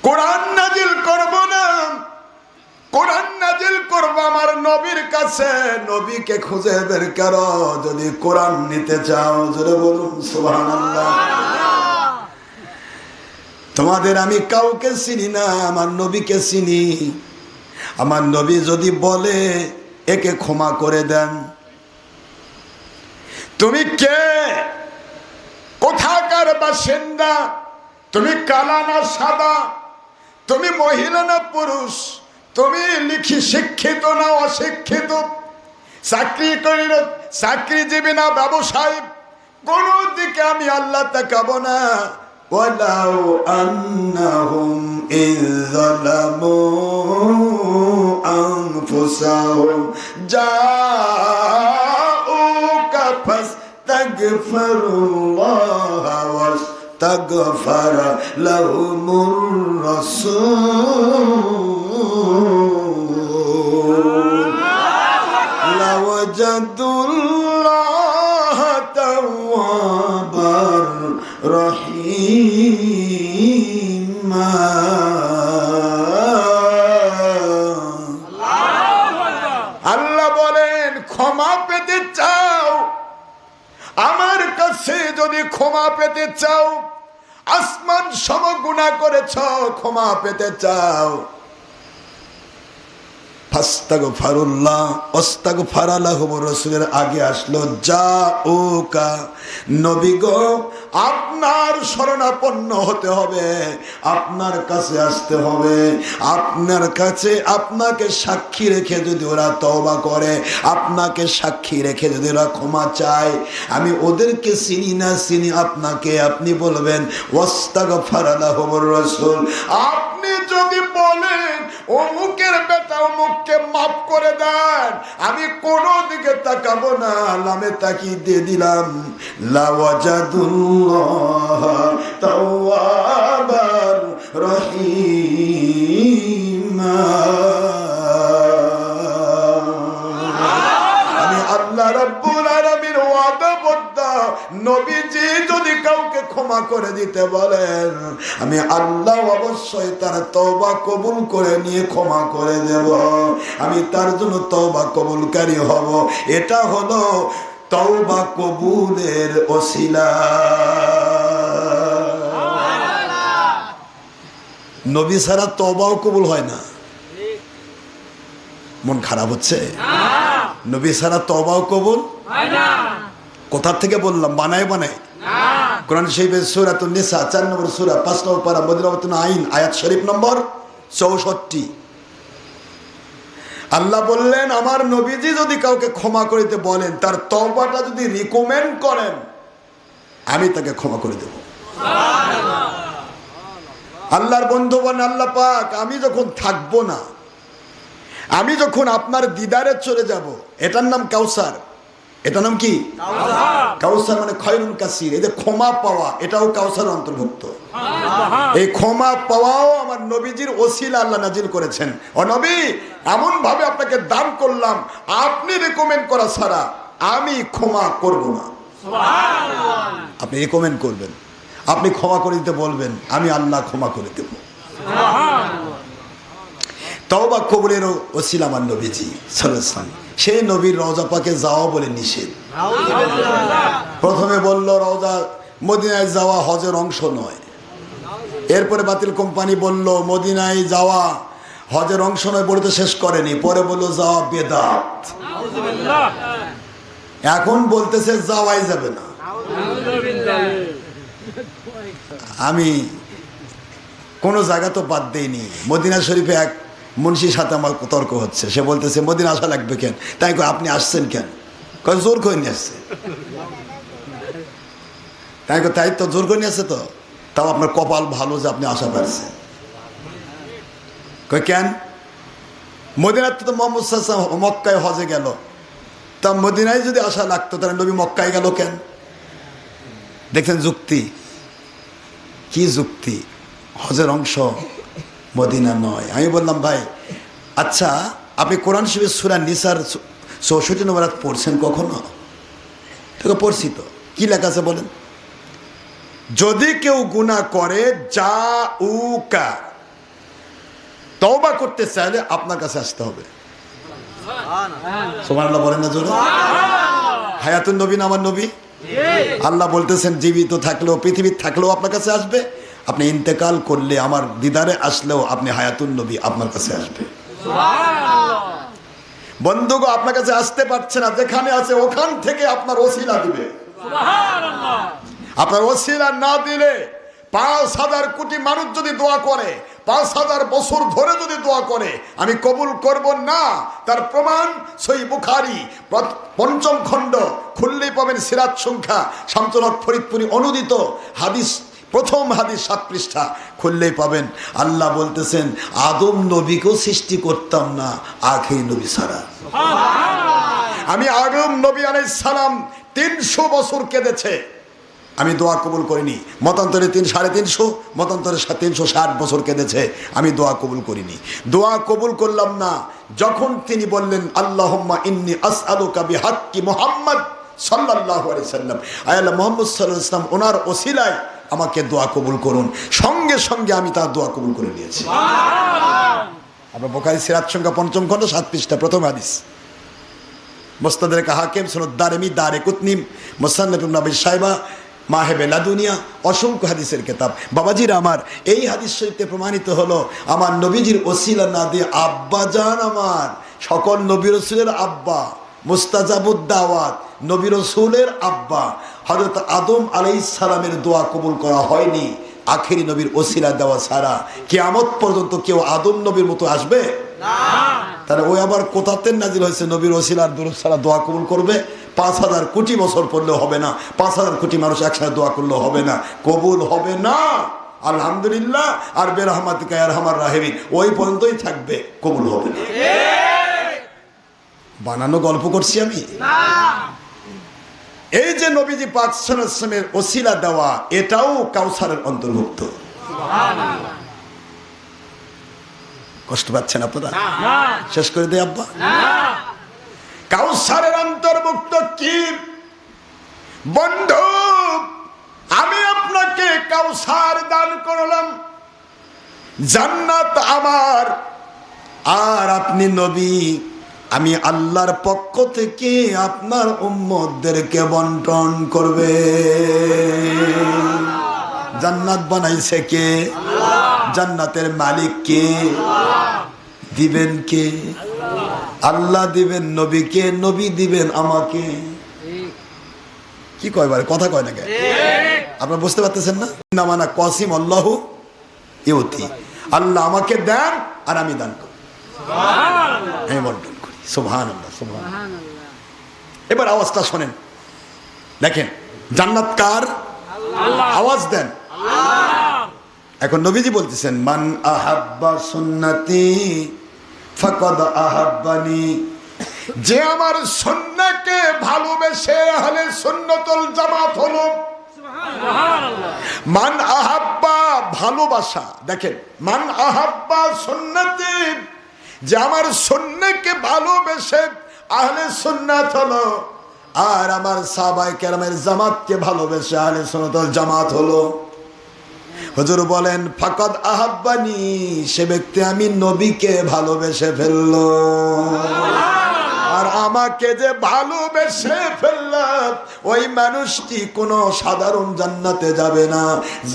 কোরআন নাজিল করব না, কোরআন নাজিল করব আমার নবীর কাছে। নবীকে খুঁজে বের করো যদি কোরআন নিতে চাও। জোরে বলুন সুবহানাল্লাহ। তোমাদের আমি কাউকে চিনি না, আমার নবীকে চিনি। আমার নবী যদি বলে একে ক্ষমা করে দেন, তুমি কে, কোথাকার বাসিন্দা, তুমি কালা না সাদা, তুমি মহিলা না পুরুষ, তুমি লিখি শিক্ষিত না অশিক্ষিত, চাকরিজীবী না ব্যবসায়ী, কোন দিকে আমি আল্লাহ তাকাবো না। ওয়ালাউ আন্নাহুম ইযলামু আনফুসাহুম জাউকা ফাস্তাগফিরুল্লাহ ওয়াস্তাগফার লাহুমুর রাসূল লাওয়াজাদুল্লাহ তাওয়াবার রহিমা। আল্লাহ বলেন ক্ষমা পেতে চাও আমার কাছে, যদি ক্ষমা পেতে চাও, আসমান সম গুনাহ করেছ, ক্ষমা পেতে চাও, ফাস্তাগফিরুল্লাহ ওয়াস্তাগফার লাহুম রাসূলের আগে আসলো জাউকা, নবী গো আপনার শরণাপন্ন হতে হবে, আপনার কাছে আসতে হবে। আপনার কাছে আপনাকে সাক্ষী রেখে যদি ওরা তওবা করে, আপনাকে সাক্ষী রেখে যদি ওরা ক্ষমা চায়, আমি ওদেরকে চিনি না চিনি আপনাকে, আপনি বলবেন ওয়াস্তাগফার লাহুম রাসূল। আপনি যদি বলেন অমুকের বেটা অমুককে মাফ করে দেন, আমি কোন দিকে তাকাবো না, নামে তাকিয়ে দিয়ে দিলাম লাওয়াজাদুল্লাহ তাওয়াবার রহিমা। আমি আল্লাহ রাব্বুল আলামিন ওয়াদাবদ্ধ, নবীজি যদি কাউকে ক্ষমা করে দিতে বলেন, আমি আল্লাহ অবশ্যই তার তওবা কবুল করে নিয়ে ক্ষমা করে দেব, আমি তার জন্য তওবা কবুলকারী হব। এটা হলো তওবা কবুলের ওসিলা। নবী ছাড়া তওবাও কবুল হয় না। মন খারাপ হচ্ছে? নবী ছাড়া তওবাও কবুল হয় না। কোথা থেকে বললাম? বানায় বানায় কোরআন শরীফের সূরাতুন নিসা 4 নম্বর সূরা 5 নম্বর পারা মদিনাতুন আইন আয়াত শরীফ নম্বর 64। আল্লাহ বললেন আমার নবীজি যদি কাউকে ক্ষমা করিতে বলেন, তার তওবাটা যদি রিকমেন্ড করেন, আমি তাকে ক্ষমা করে দেব। আল্লাহর বন্ধু বলেন আল্লাহ পাক আমি যখন থাকবো না, আমি যখন আপনার দিদারে চলে যাব, এটার নাম কাউসার। এটার নাম কি? কাউসার মানে খয়রুন কাসির। এই যে ক্ষমা পাওয়া, এটাও কাউসার অন্তর্ভুক্ত। এই ক্ষমা পাওয়াও আমার নবীজির ওসিলা আল্লাহ নাজিল করেছেন। ও নবী, এমন ভাবে আপনাকে দান করলাম, আপনি রেকমেন্ড করা ছাড়া আমি ক্ষমা করব না। আপনি রেকমেন্ড করবেন, আপনি ক্ষমা করে দিতে বলবেন, আমি আল্লাহ ক্ষমা করে দেব। তওবা কবুলের ওসিলা আমার নবীজি সাল্লাল্লাহু আলাইহি ওয়াসাল্লাম। সেই নবীর রওজা পাকে যাওয়া বলে নিষেধ। প্রথমে বলল রওজা মদিনায় যাওয়া হজের অংশ নয়, এরপরে বাতিল কোম্পানি বলল মদিনায় যাওয়া হজের অংশ নয়, বলতে শেষ করেনি, পরে বলল যাওয়া বেদাত, এখন বলতেছে যাওয়াই যাবে না। আমি কোন জায়গা তো বাদ দেইনি। মদিনা শরীফে এক মুন্সির সাথে আমার তর্ক হচ্ছে, সে বলতেছে মদিনা আসা লাগবে কেন? তাই আপনি আসছেন কেন? জোর করে নিয়ে আসছে। তাই তো জোর করে নিয়ে আসছে, তো তাও আপনার কপাল ভালো যে আপনি আশা পাচ্ছেন। কেন? মদিনাতে তো মোহাম্মদ সাল্লাল্লাহু আলাইহি ওয়াসাল্লাম মক্কায় হজে গেল, তা মদিনায় যদি আসা লাগতো তাহলে নবী মক্কায় গেল কেন? দেখছেন যুক্তি, কি যুক্তি? হজের অংশ মদিনা নয়। আমি বললাম ভাই আচ্ছা আপনি কোরআন শরীফের সূরা নিসার 64 নম্বর আয়াত পড়ছেন কখনো? তোকে পড়ছি তো, কি লেখা আছে বলেন? যদি কেউ গুনাহ করে জাউকা, তওবা করতে চাইলে আপনার কাছে আসতে হবে। সুবহানাল্লাহ বলেন না জোরে? হায়াতুন নবী না আমার নবী? আল্লাহ বলতেছেন জীবিত থাকলেও পৃথিবীতে থাকলেও আপনার কাছে আসবে, আপনি ইন্তেকাল করলে আমার দিদারে আসলেও আপনি হায়াতুন নবী আপনার কাছে আসবে। বন্ধুগো আপনার কাছে আসতে পারছে না, যেখানে আছে ওখান থেকে আপনার ওসিলা দিবে। আপনার ওসিলা না দিলে 5,000 কোটি মানুষ যদি দোয়া করে, 5,000 বছর ধরে যদি দোয়া করে, আমি কবুল করব না। তার প্রমাণ সহিহ বুখারী 5ম খণ্ড খুললেই পাবেন, সিরাত সংখ্যা শামসুল হক ফরিদপুরি অনুদিত হাদিস, প্রথম হাদিস 7 পৃষ্ঠা খুললেই পাবেন। আল্লাহ বলতেছেন আদম নবীকেও সৃষ্টি করতাম না আখির নবী ছাড়া। আমি আদম নবী আলাইহিস সালাম 300 বছর কেঁদেছে, আমি দোয়া কবুল করিনি। মতান্তরে 350, মতান্তরে 360 বছর কেঁদেছে, আমি দোয়া কবুল করিনি। দোয়া কবুল করলাম না যখন তিনি বললেন আল্লাহুম্মা ইন্নী আসআলুকা বিহাক্কি মুহাম্মদ সাল্লাল্লাহু আলাইহি সাল্লাম, আয় আল্লাহ মুহাম্মদ সাল্লাল্লাহু আলাইহি সাল্লাম ওনার ওসিলায় আমাকে দোয়া কবুল করুন। সঙ্গে সঙ্গে আমি তার দোয়া কবুল করে নিয়েছি। আপনার বুখারী সিরাত সংখ্যা 5ম খণ্ড 7 পৃষ্ঠা প্রথম হাদিস, মুস্তাদরাক হাকিম, সুনাদ দারমি, দারে কুতনি, মুসান্নাফ ইবনে আবি শাইবা, মাহেবে লাদুনিয়া, অসংখ্য হাদিসের কিতাব। বাবাজিরা আমার, এই হাদিস শরীফে প্রমাণিত হলো আমার নবীজির ওসিলা না দিয়ে আব্বাজান, আমার সকল নবী রাসূলের আব্বা, মুস্তাজাবুদ দাওয়াত নবী রাসূলের আব্বা হযরত আদম আলাইহিস সালামের দোয়া কবুল করা হয়নি আখেরি নবীর ওসিলা দেওয়া ছাড়া। কিয়ামত পর্যন্ত কেউ আদম নবীর মতো আসবে না। তাহলে ওই আবার কোথাতে নাজিল হয়েছে নবীর ওসিলার দুরূদ ছাড়া দোয়া কবুল করবে? 5,000 কোটি বছর পড়লেও হবে না, 5,000 কোটি মানুষ একসাথে দোয়া করলেও হবে না, কবুল হবে না। আলহামদুলিল্লাহ আর বেরহমাতিকা ইয়া আরহামার রাহিমিন ওই পর্যন্তই থাকবে, কবুল হবে না। বানানো গল্প করছি আমি না। এই যে নবীজি পাক সাল্লাল্লাহু আলাইহি ওয়াসাল্লামের ওসিলা দেওয়া, এটাও কাউসারের অন্তর্ভুক্ত। সুবহানাল্লাহ। কষ্ট পাচ্ছেন আপনারা? শেষ করে দেই আব্বা। কাউসারের অন্তর্ভুক্ত কি বন্ধু? আমি আপনাকে কাউসার দান করলাম, জান্নাত আমার, আর আপনি নবী, আমি আল্লাহর পক্ষ থেকে আপনার উম্মতদেরকে বন্টন করবে। জান্নাত বানাইছে কে? জান্নাতের মালিক কে? দিবেন কে? আল্লাহ দিবেন নবীকে, নবী দিবেন আমাকে। কি কয় বারে কথা কয় না কে? আপনারা বুঝতে পারতেছেন না? না মানা কসিম আল্লাহু ইউতি, আল্লাহ আমাকে দেন আর আমি দান করি, আমি বন্টন করি। সুবহানাল্লাহ, সুবহানাল্লাহ। এবার আওয়াজটা শোনেন, দেখেন জান্নাত কার? আওয়াজ দেন। এখন নবীজি বলতেছেন মান আহাব্বা সুন্নতি ফাকাদ আহাব্বানি, যে আমার সুন্নাহকে ভালোবেসে আহলে সুন্নাতুল জামাত হলো। মান আহাব্বা ভালোবাসা, দেখেন মান আহাব্বা সুন্নতি, যে আমার সুন্নাহকে ভালোবেসে আহলে সুন্নাত হলো, আর আমার সাহাবায়ে কেরামের জামাতকে ভালোবেসে আহলে সুন্নাতুল জামাত হলো। হুজুর বলেন ফাকাদ আহাব্বানি, সে ব্যক্তি আমি নবীকে ভালোবেসে ফেললো। আর আমাকে যে ভালোবেসে ফেলল, ওই মানুষটি কোনো সাধারণ জান্নাতে যাবে না,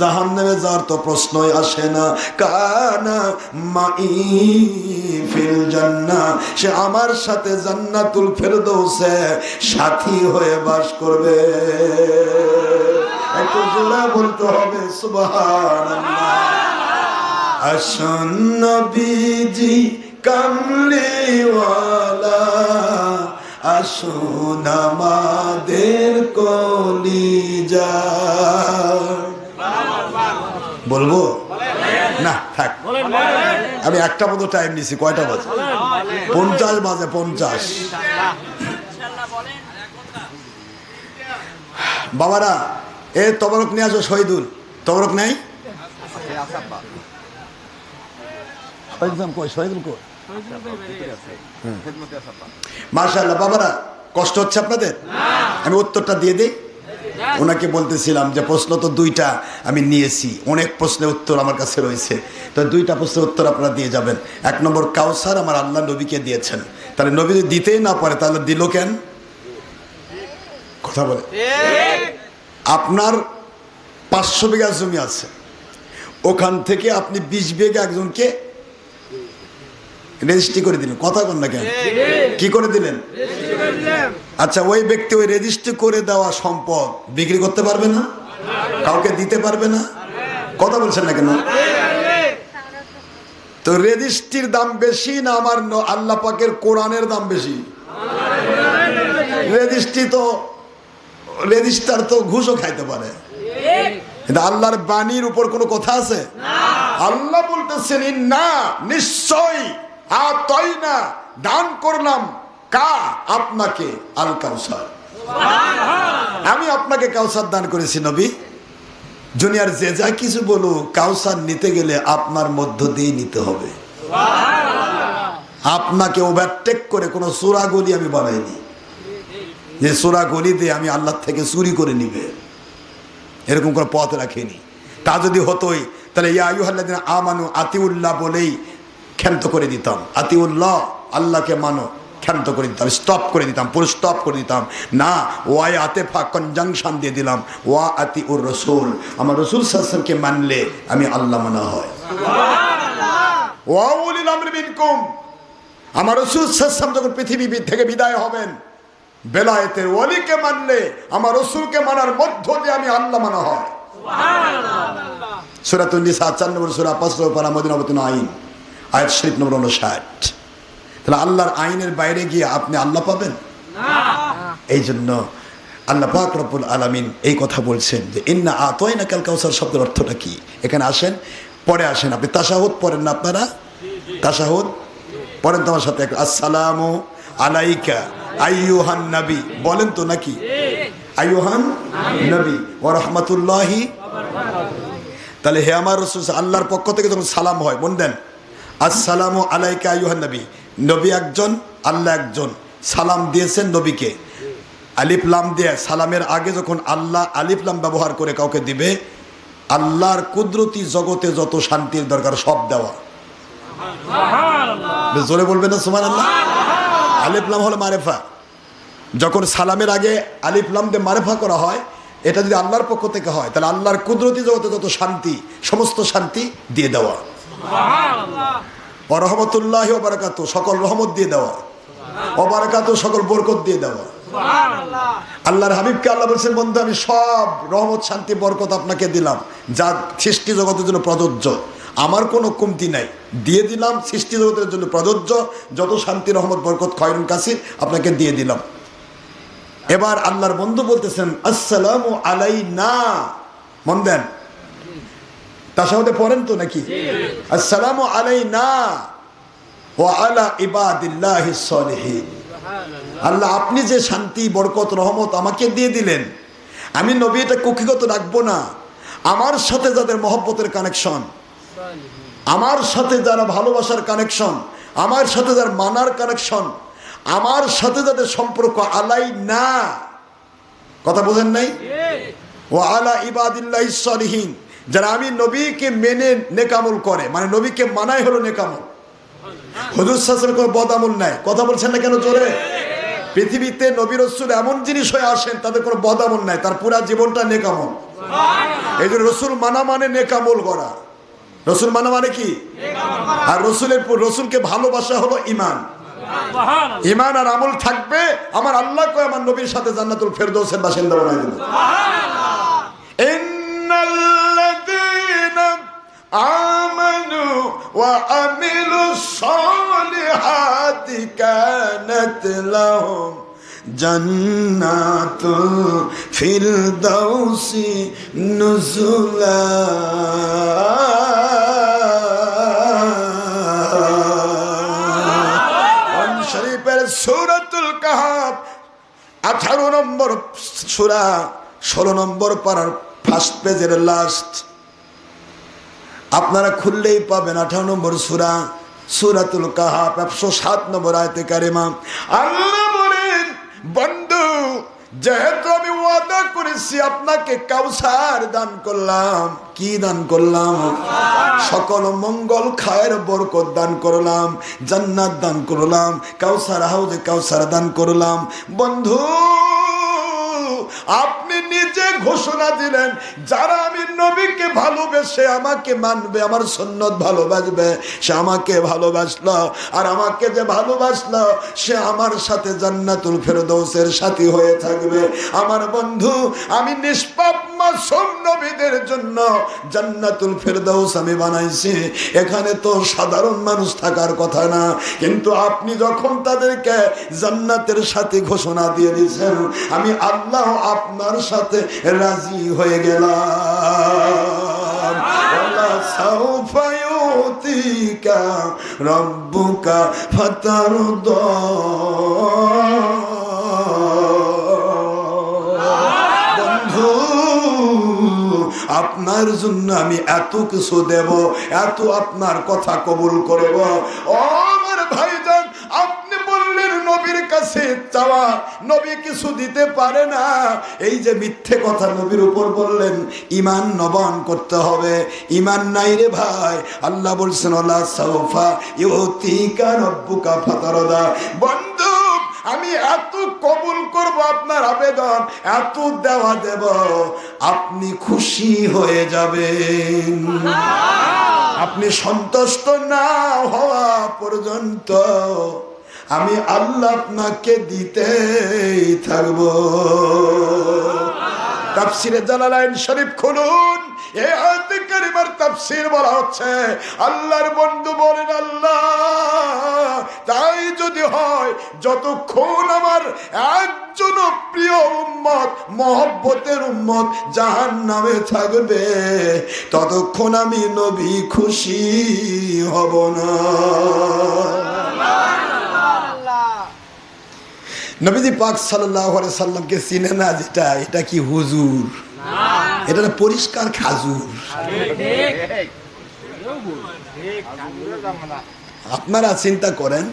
জাহান্নামে যাওয়ার তো প্রশ্নই আসে না। কানা মাই ফিল জান্নাহ, সে আমার সাথে জান্নাতুল ফেরদৌসে সাথী হয়ে বাস করবে। একটু জোরে বলতে হবে সুবহানাল্লাহ। আসুন নবীজি কামলিওয়ালা, আসুন আমাদের কলিজা। বলবো না থাক, আমি একটা মতো টাইম নিছি। কয়টা বাজে? 50 বাজে 50। বাবারা এ তবরক নিয়ে আসো। শহীদুল তবরক নাই? মাশাআল্লাহ। বাবারা কষ্ট হচ্ছে আপনাদের? আমি উত্তরটা দিয়ে দিই। ওনাকে বলতেছিলাম যে প্রশ্ন তো 2টা আমি নিয়েছি, অনেক প্রশ্নের উত্তর আমার কাছে রয়েছে, তো 2টা প্রশ্নের উত্তর আপনারা দিয়ে যাবেন। 1 নম্বর, কাউসার আমার আল্লাহ নবীকে দিয়েছেন, তাহলে নবী যদি দিতেই না পারে তাহলে দিল কেন? কথা বলে। আপনার 500 বিঘা জমি আছে, ওখান থেকে আপনি 20 বিঘা একজনকে রেজিস্ট্রি করে দিলেন। কথা বল না কেন? কি করে দিলেন? আচ্ছা, ওই ব্যক্তি ওই রেজিস্ট্রি করে দেওয়া সম্পদ বিক্রি করতে পারবে না, কাউকে দিতে পারবে না? কথা বলছেন না কেন? তো রেজিস্ট্রির দাম বেশি না আমার আল্লাহ পাকের কোরআনের দাম বেশি? রেজিস্ট্রার তো ঘুষও খাইতে পারে, কিন্তু আল্লাহর বাণীর উপর কোনো কথা আছে? আল্লাহ বলতেছেন ইন্না নিশ্চয় আতাইনা দান করলাম কা আপনাকে আল কাউসার, আমি আপনাকে কাউসার দান করেছি নবী। জুনিয়র যে যা কিছু বলো, কাউসার নিতে গেলে আপনার মধ্য দিয়ে নিতে হবে। আপনাকে ওভারটেক করে কোনো চোরাগলি আমি বানাইনি যে চোরাগলি দিয়ে আমি আল্লাহ থেকে চুরি করে নিবে, এরকম কোনো পথ রাখিনি। তা যদি হতোই তাহলে ইয়া আইয়ুহাল্লাযিনা আমানু আতিউল্লাহ বলেই ক্ষান্ত করে দিতাম। আতিউল্লাহ, আল্লাহকে মানো, ক্ষান্ত করে দিতাম, স্টপ করে দিতাম, পুরো স্টপ করে দিতাম না। ওয়াই আতেফা কনজাংশন দিয়ে দিলাম, ওয়া আতিউর রাসূল, আমার রাসূল সাল্লাল্লাহু আলাইহি ওয়াসাল্লামকে মানলে আমি আল্লাহ মানা হয়। ওয়া উলিল আমরি মিনকুম, আমার রাসূল সাল্লাল্লাহু আলাইহি ওয়াসাল্লাম যখন পৃথিবী থেকে বিদায় হবেন, বেলায়েতের ওলিকে মানলে আমার রাসূলকে মানার মধ্য দিয়ে আমি আল্লাহ মানা হয়। সূরা নিসা 4 নম্বর সূরা 5 পারা মদিনা অবতীর্ণ আইন, আয়াত শরীফ নম্বর 59। তাহলে আল্লাহর আইনের বাইরে গিয়ে আপনি আল্লাহ পাবেন না। এই জন্য আল্লাহ পাক রব্বুল আলামিন এই কথা বলছেন যে ইন্না আতাইনাকাল কাউসার শব্দের অর্থটা কি। এখানে আসেন, পরে আসেন। আপনি তাশাহুদ পড়েন না? আপনারা তাশাহুদ পড়েন তোমার সাথে? আসসালামু আলাইকা আইয়ুহান নবী বলেন তো নাকি? আইয়ুহান নবী ওয়া রাহমাতুল্লাহি। তাহলে হে আমার রাসূল, আল্লাহর পক্ষ থেকে যখন সালাম হয়, মন দেন, আসসালামু আলাইকা আইয়ুহান নবী, নবী একজন, আল্লাহ একজন, সালাম দিয়েছেন নবীকে আলিফ লাম দিয়ে। সালামের আগে যখন আল্লাহ আলিফ লাম ব্যবহার করে কাউকে দিবে, আল্লাহর কুদরতি জগতে যত শান্তির দরকার সব দেওয়া। জোরে বলবেন না সুবহানাল্লাহ? আলিফ লাম হলো মারেফা। যখন সালামের আগে আলিফ লাম দিয়ে মারেফা করা হয়, এটা যদি আল্লাহর পক্ষ থেকে হয়, তাহলে আল্লাহর কুদরতি জগতে যত শান্তি, সমস্ত শান্তি দিয়ে দেওয়া। ওয়া রাহমাতুল্লাহি ওয়া বারাকাতুহু, সকল রহমত দিয়ে দেওয়া। ওয়া বারাকাতুহু, সকল বরকত দিয়ে দেওয়া। আল্লাহর হাবিবকে আল্লাহ বলছেন, বন্ধু আমি সব রহমত শান্তি বরকত আপনাকে দিলাম, যা সৃষ্টি জগতের জন্য প্রযোজ্য, আমার কোনো কমতি নাই, দিয়ে দিলাম। সৃষ্টি জগতের জন্য প্রযোজ্য যত শান্তি রহমত বরকত খয়রুন কাসির আপনাকে দিয়ে দিলাম। এবার আল্লাহর বন্ধু বলতেছেন আসসালামু আলাইনা, মন দেন, তাশাহুদে পড়েন তো নাকি? আসসালামু আলাইনা ওয়া আলা ইবাদিল্লাহিস সালিহিন। আল্লাহ আপনি যে শান্তি বরকত রহমত আমাকে দিয়ে দিলেন, আমি নবী এটা কুক্ষিগত রাখবো না। আমার সাথে যাদের মহব্বতের কানেকশন, আমার সাথে যারা ভালোবাসার কানেকশন, আমার সাথে যারা মানার কানেকশন, আমার সাথে যাদের সম্পর্ক আলাই না, কথা বোঝেন নাই? ওয়া আলা ইবাদিল্লাহিস সালিহিন, যারা আমি নবীকে মেনে নেকামল করে, মানে নবীকে মানাই হলো নেকামল। হুজুর সাল্লাল্লাহু আলাইহি ওয়াসাল্লাম কোনো বদামল নাই। কথা বলছেন না কেন জোরে? পৃথিবীতে নবী রাসূল এমন জিনিস হয়ে আসেন তাদের কোনো বদামল নাই, তার পুরা জীবনটা নেকামল। এই জন্য রসুল মানা মানে নেকামল করা। রসুল মানা মানে কি? আর রসুলকে ভালোবাসা হলো ইমান। ইমান আর আমল থাকবে, আমার আল্লাহ কয় আমার নবীর সাথে জান্নাতুল ফেরদৌসের বাসিন্দা বানায় দেব। ইন্নাল্লাযীনা আমানু ওয়া আমিলুস সালিহাতি কানাত লাহুম জান্নাতুল ফিরদাউসি নুজুলা। 18 নম্বর সূরা 16 নম্বর পারার ফার্স্ট পেজের লাস্ট, আপনারা খুললেই পাবেন 18 নম্বর সূরা, সূরাতুল কাহাফ 107 নম্বর আয়াতে কারিমা। আল্লাহ বলেন, বন্ধু যেহেতু আমি ওয়াদা করেছি আপনাকে কাউসার দান করলাম, কি দান করলাম? সকল মঙ্গল খায়ের বরকত দান করলাম, জান্নাত দান করলাম, কাউসার হাউজে কাউসার দান করলাম। বন্ধু আপনি নিজে ঘোষণা দিলেন, যারা আমি নবীকে ভালোবেসে আমাকে মানবে, আমার সুন্নত ভালোবাসবে, সে আমাকে ভালোবাসলো, আর আমাকে যে ভালোবাসলো সে আমার সাথে জান্নাতুল ফেরদৌসের সাথী হয়ে থাকবে। আমার বন্ধু, আমি নিষ্পাপ মাসুম নবীদের জন্য জান্নাতুল ফেরদৌস আমি বানাইছি। এখানে তো সাধারণ মানুষ থাকার কথা না, কিন্তু আপনি যখন তাদেরকে জান্নাতের সাথী ঘোষণা দিয়ে দিয়েছেন, আমি আল্লাহ আপনার সাথে রাজি হয়ে গেলাম। ওয়ালা সাউফা ইউতিকা রাব্বুকা ফাতারদা। বন্ধু আপনার জন্য আমি এত কিছু দেব, এত আপনার কথা কবুল করব। ও আমার ভাইজান, আপনি বললেন নবীর কাছে চাওয়া, নবী কিছু দিতে পারে না, এই যে মিথ্যে কথা নবীর উপর বললেন, ঈমান নবায়ন করতে হবে। ঈমান নাই রে ভাই। আল্লাহ বলছেন, ওয়ালা সাউফা ইউতিকা রাব্বুকা ফাতারদা। বন্ধু আমি এত কবুল করব আপনার আবেদন, এত দেওয়া দেব, আপনি খুশি হয়ে যাবেন। আপনি সন্তুষ্ট না হওয়া পর্যন্ত আমি আল্লাহ আপনাকে দিতেই থাকবো। তাফসিরে জালালাইন শরীফ খুলুন, এই আয়াতে কারিমার তাফসীর বলা হচ্ছে, আল্লাহর বন্ধু বলেন, আল্লাহ তাই যদি হয়, যতক্ষণ আমার একজন প্রিয় উম্মত, মহব্বতের উম্মত জাহান্নামে থাকবে, ততক্ষণ আমি নবী খুশি হব না। নবীজি পাক সাল্লাল্লাহু আলাইহি সাল্লামকে চিনে না যেটা, এটা কি হুজুর? এটা না পরিষ্কার খাজুর। আপনারা চিন্তা করেন,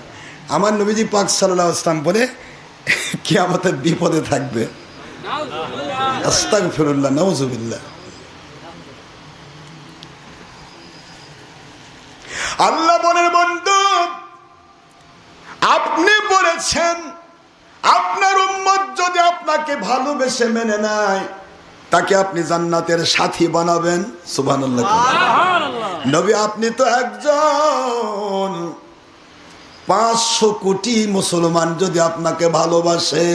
আমার নবীজি পাক সাল্লাল্লাহু আলাইহি সাল্লাম বলে কিয়ামতের বিপদে থাকবে। আস্তাগফিরুল্লাহ, নাউযুবিল্লাহ। আল্লাহ বলেন, বন্ধু আপনি বলেছেন আপনার উম্মত যদি আপনাকে ভালোবেসে মেনে নেয়, তাকে আপনি জান্নাতের সাথী বানাবেন। সুবহানাল্লাহ। নবী আপনি তো একজন, 500 কোটি মুসলমান যদি আপনাকে ভালোবাসে,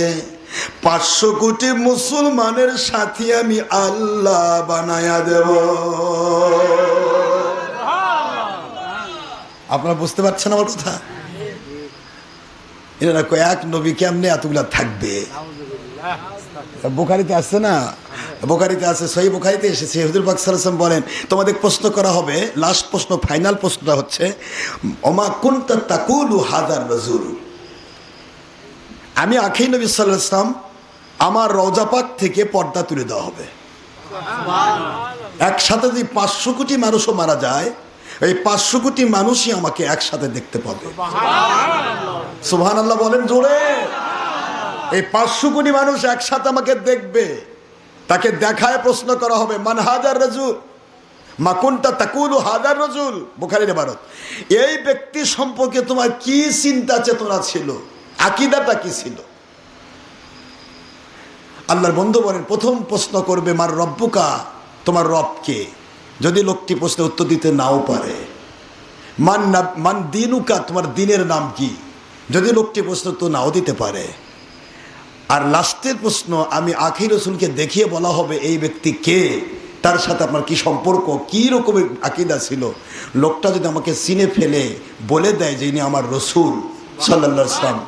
500 কোটি মুসলমানের সাথী আমি আল্লাহ বানায়া দেব। আপনারা বুঝতে পারছেন আমার কথা? এরা এক নবী কেমনে এতগুলা থাকবে? বুখারীতে আসছে না, বুখারীতে আছে, সহিহ বুখারীতে এসেছে, হুজুর পাক সাল্লাল্লাহু আলাইহি ওয়াসাল্লাম বলেন, তোমাদের প্রশ্ন করা হবে, লাস্ট প্রশ্ন, ফাইনাল প্রশ্নটা হচ্ছে, ওমা কুনতা তাকুলু হাযার রাজুল। আমি আখির নবী সাল্লাল্লাহু আলাইহি ওয়াসাল্লাম, আমার রওজা পাক থেকে পর্দা তুলে দেওয়া হবে। একসাথে যদি 500 কোটি মানুষও মারা যায়, এই 500 কোটি মানুষই আমাকে একসাথে দেখতে পাবে। সুবহানাল্লাহ বলেন জোরে। এই 500 কোটি মানুষ একসাথে আমাকে দেখবে, তাকে দেখায় প্রশ্ন করা হবে, মান হাজার রাজুল, মা কুনতা তাকুলু হাজার রাজুল, বুখারীর ইবারত। এই ব্যক্তি সম্পর্কে তোমার কি চিন্তা চেতনা ছিল, আকীদাটা কি ছিল? আল্লাহর বন্ধু বলেন, প্রথম প্রশ্ন করবে, মার রব্বুকা, তোমার রব কে? যদি লোকটি প্রশ্নের উত্তর দিতে নাও পারে, মান দিনুকা, তোমার দিনের নাম কি? যদি লোকটি প্রশ্ন তো নাও দিতে পারে। আর লাস্টের প্রশ্ন, আমি আখির রাসূলকে দেখিয়ে বলা হবে এই ব্যক্তি কে, তার সাথে আপনার কি সম্পর্ক, কি রকমের আকীদা ছিল। লোকটা যদি আমাকে চিনে ফেলে বলে দেয় যে ইনি আমার রাসূল সাল্লাল্লাহু আলাইহি ওয়াসাল্লাম,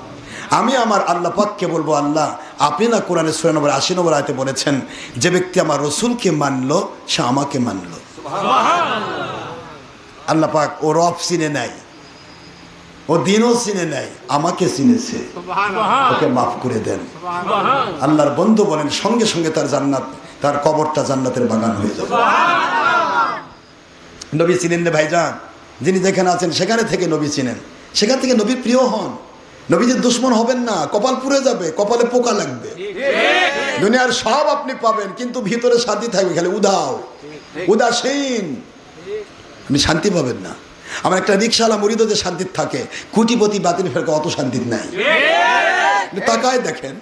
আমি আমার আল্লাহ পাককে বলবো, আল্লাহ আপনি না কোরআনে সূরা নম্বর 80 নম্বর আয়াতে বলেছেন, যে ব্যক্তি আমার রাসূলকে মানলো সে আমাকে মানলো। আল্লাহ পাক ও রব চিনে নাই, ও ও দিনও চিনে নেয়, আমাকে চিনেছে, ওকে মাফ করে দেন। আল্লাহর বন্ধু বলেন সঙ্গে সঙ্গে তার জান্নাত, তার কবরটা জান্নাতের বাগান হয়ে যাবে। নবী চিনেন না ভাইজান? যিনি যেখানে আছেন সেখানে থেকে নবী চিনেন, সেখান থেকে নবীর প্রিয় হন। নবীজির দুশ্মন হবেন না, কপাল পুড়ে যাবে, কপালে পোকা লাগবে। দুনিয়ার সব আপনি পাবেন কিন্তু ভিতরে শান্তি থাকবে, খালি উদাসীন, আপনি শান্তি পাবেন না। আমার একটা রিক্সাওয়ালা মুরিদও যে শান্তি থাকে, কোটিপতি বাতিল ফেরকা অত শান্তি নাই। তাকায় দেখেন,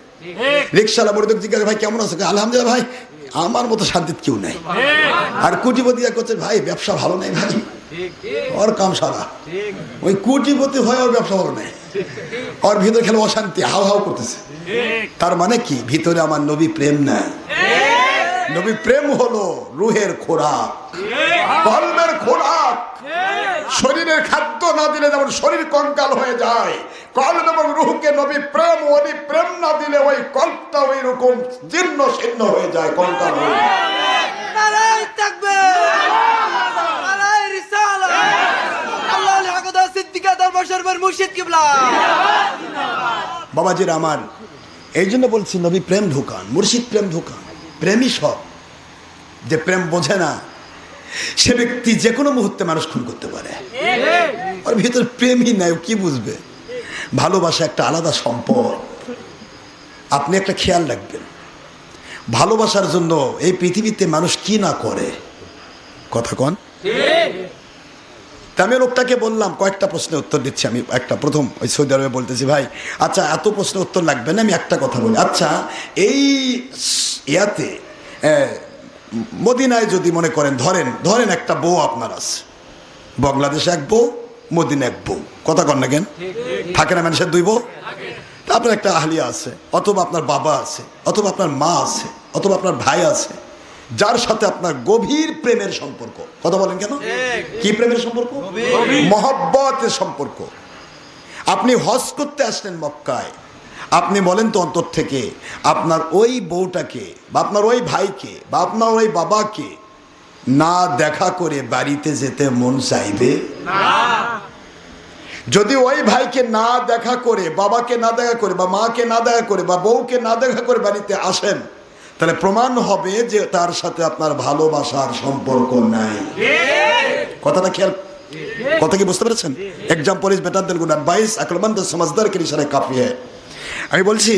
রিক্সাওয়ালা মুরিদ জিজ্ঞাসা ভাই কেমন আছে, আলহামদুলিল্লাহ ভাই, আমার মতো শান্তি কেউ নাই। আর কোটিপতি করছে ভাই ব্যবসা ভালো নাই ভাই, ওর কাম সারা। ওই কোটিপতি হয় ওর ব্যবসা ভালো নাই, ওর ভিতরে খেলে অশান্তি হাও হাও করতেছে। তার মানে কি? ভিতরে আমার নবী প্রেম নাই। নবী প্রেম হলো রুহের খোরাক, কলবের খোরাক। শরীরের খাদ্য না দিলে যেমন শরীর কঙ্কাল হয়ে যায়, কলব এবং রুহকে নবী প্রেম ওই প্রেম না দিলে ওই কল্পটা ওই রকম জীর্ণ শীর্ণ হয়ে যায়, কঙ্কাল হয়ে যায়। বাবাজির আমার, এই জন্য বলছি নবী প্রেম ঢুকান, মুর্শিদ প্রেম ঢুকান। প্রেমই সব। যে প্রেম বোঝে না সে ব্যক্তি যে কোনো মুহূর্তে মানুষ খুন করতে পারে। ওর ভিতর প্রেমই নাই, কি বুঝবে? ভালোবাসা একটা আলাদা সম্পদ। আপনি একটা খেয়াল রাখবেন, ভালোবাসার জন্য এই পৃথিবীতে মানুষ কি না করে, কথা কন। আমি লোকটাকে বললাম, কয়েকটা প্রশ্নের উত্তর দিচ্ছি আমি। একটা প্রথম ওই সৌদি আরবে বলতেছি, ভাই আচ্ছা এত প্রশ্নের উত্তর লাগবে না, আমি একটা কথা বলি। আচ্ছা এই ইয়াতে মদিনায় যদি মনে করেন, ধরেন একটা বউ আপনার আছে, বাংলাদেশে এক বউ, মদিনা এক বউ, কথা কন না কেন? থাকে না মানুষের দুই বউ? আপনার একটা আহলিয়া আছে, অথবা আপনার বাবা আছে, অথবা আপনার মা আছে, অথবা আপনার ভাই আছে, যার সাথে আপনার গভীর প্রেমের সম্পর্ক। কথা বলেন কেন? কি প্রেমের সম্পর্ক? মহব্বতের সম্পর্ক। আপনি হজ করতে আসলেন মক্কায়, আপনি বলেন তো অন্তর থেকে আপনার ওই বউটাকে বা আপনার ওই ভাইকে বা আপনার ওই বাবাকে না দেখা করে বাড়িতে যেতে মন চাইবে? যদি ওই ভাইকে না দেখা করে, বাবাকে না দেখা করে, বা মাকে না দেখা করে, বা বউকে না দেখা করে বাড়িতে আসেন, তাহলে প্রমাণ হবে যে তার সাথে আপনার ভালোবাসার সম্পর্ক নাই। কথাটা খেয়াল, কথা কি বুঝতে পেরেছেন? Example is better than good advice, আকলমন্দ সমঝদার কে ইশারায় কাফি হ্যায়। আমি বলছি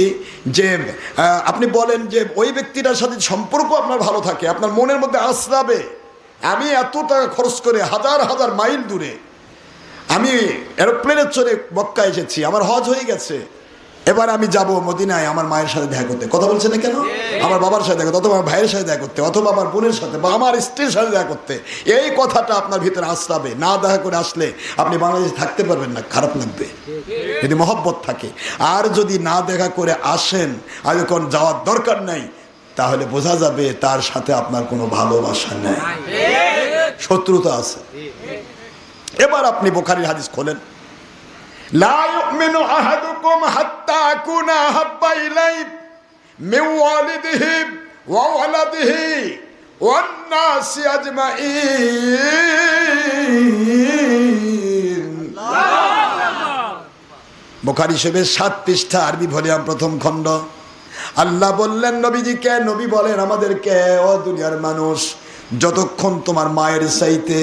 যে আপনি বলেন যে ওই ব্যক্তিটার সাথে সম্পর্ক আপনার ভালো থাকে, আপনার মনের মধ্যে আশ্রাবে, আমি এত টাকা খরচ করে হাজার হাজার মাইল দূরে আমি এরোপ্লেনের চড়ে মক্কা এসেছি, আমার হজ হয়ে গেছে, এবার আমি যাব মদিনায় আমার মায়ের সাথে দেখা করতে। কথা বলছেন না কেন? আমার বাবার সাথে দেখা করতে, অথবা আমার ভাইয়ের সাথে দেখা করতে, অথবা আমার বোনের সাথে, বা আমার স্ত্রীর সাথে দেখা করতে। এই কথাটা আপনার ভিতরে আসবে। না দেখা করে আসলে আপনি বাংলাদেশে থাকতে পারবেন না, খারাপ লাগবে যদি মহব্বত থাকে। আর যদি না দেখা করে আসেন আর যখন যাওয়ার দরকার নাই, তাহলে বোঝা যাবে তার সাথে আপনার কোনো ভালোবাসা নেই, শত্রুতা আছে। এবার আপনি বুখারীর হাদিস খোলেন, লা ইউমিনু আহাদুকুম হাত্তা আকুনা হাব্বা ইলাইহি মিন ওয়ালিদিহি ওয়া ওয়ালাদিহি ওয়ান নাসি আজমাইন। বুখারী শরীফের 7 পৃষ্ঠা, আরবি ভলিউম, প্রথম খণ্ড। আল্লাহ বললেন নবীজিকে, নবী বলেন আমাদেরকে, ও দুনিয়ার মানুষ, যতক্ষণ তোমার মায়ের চাইতে,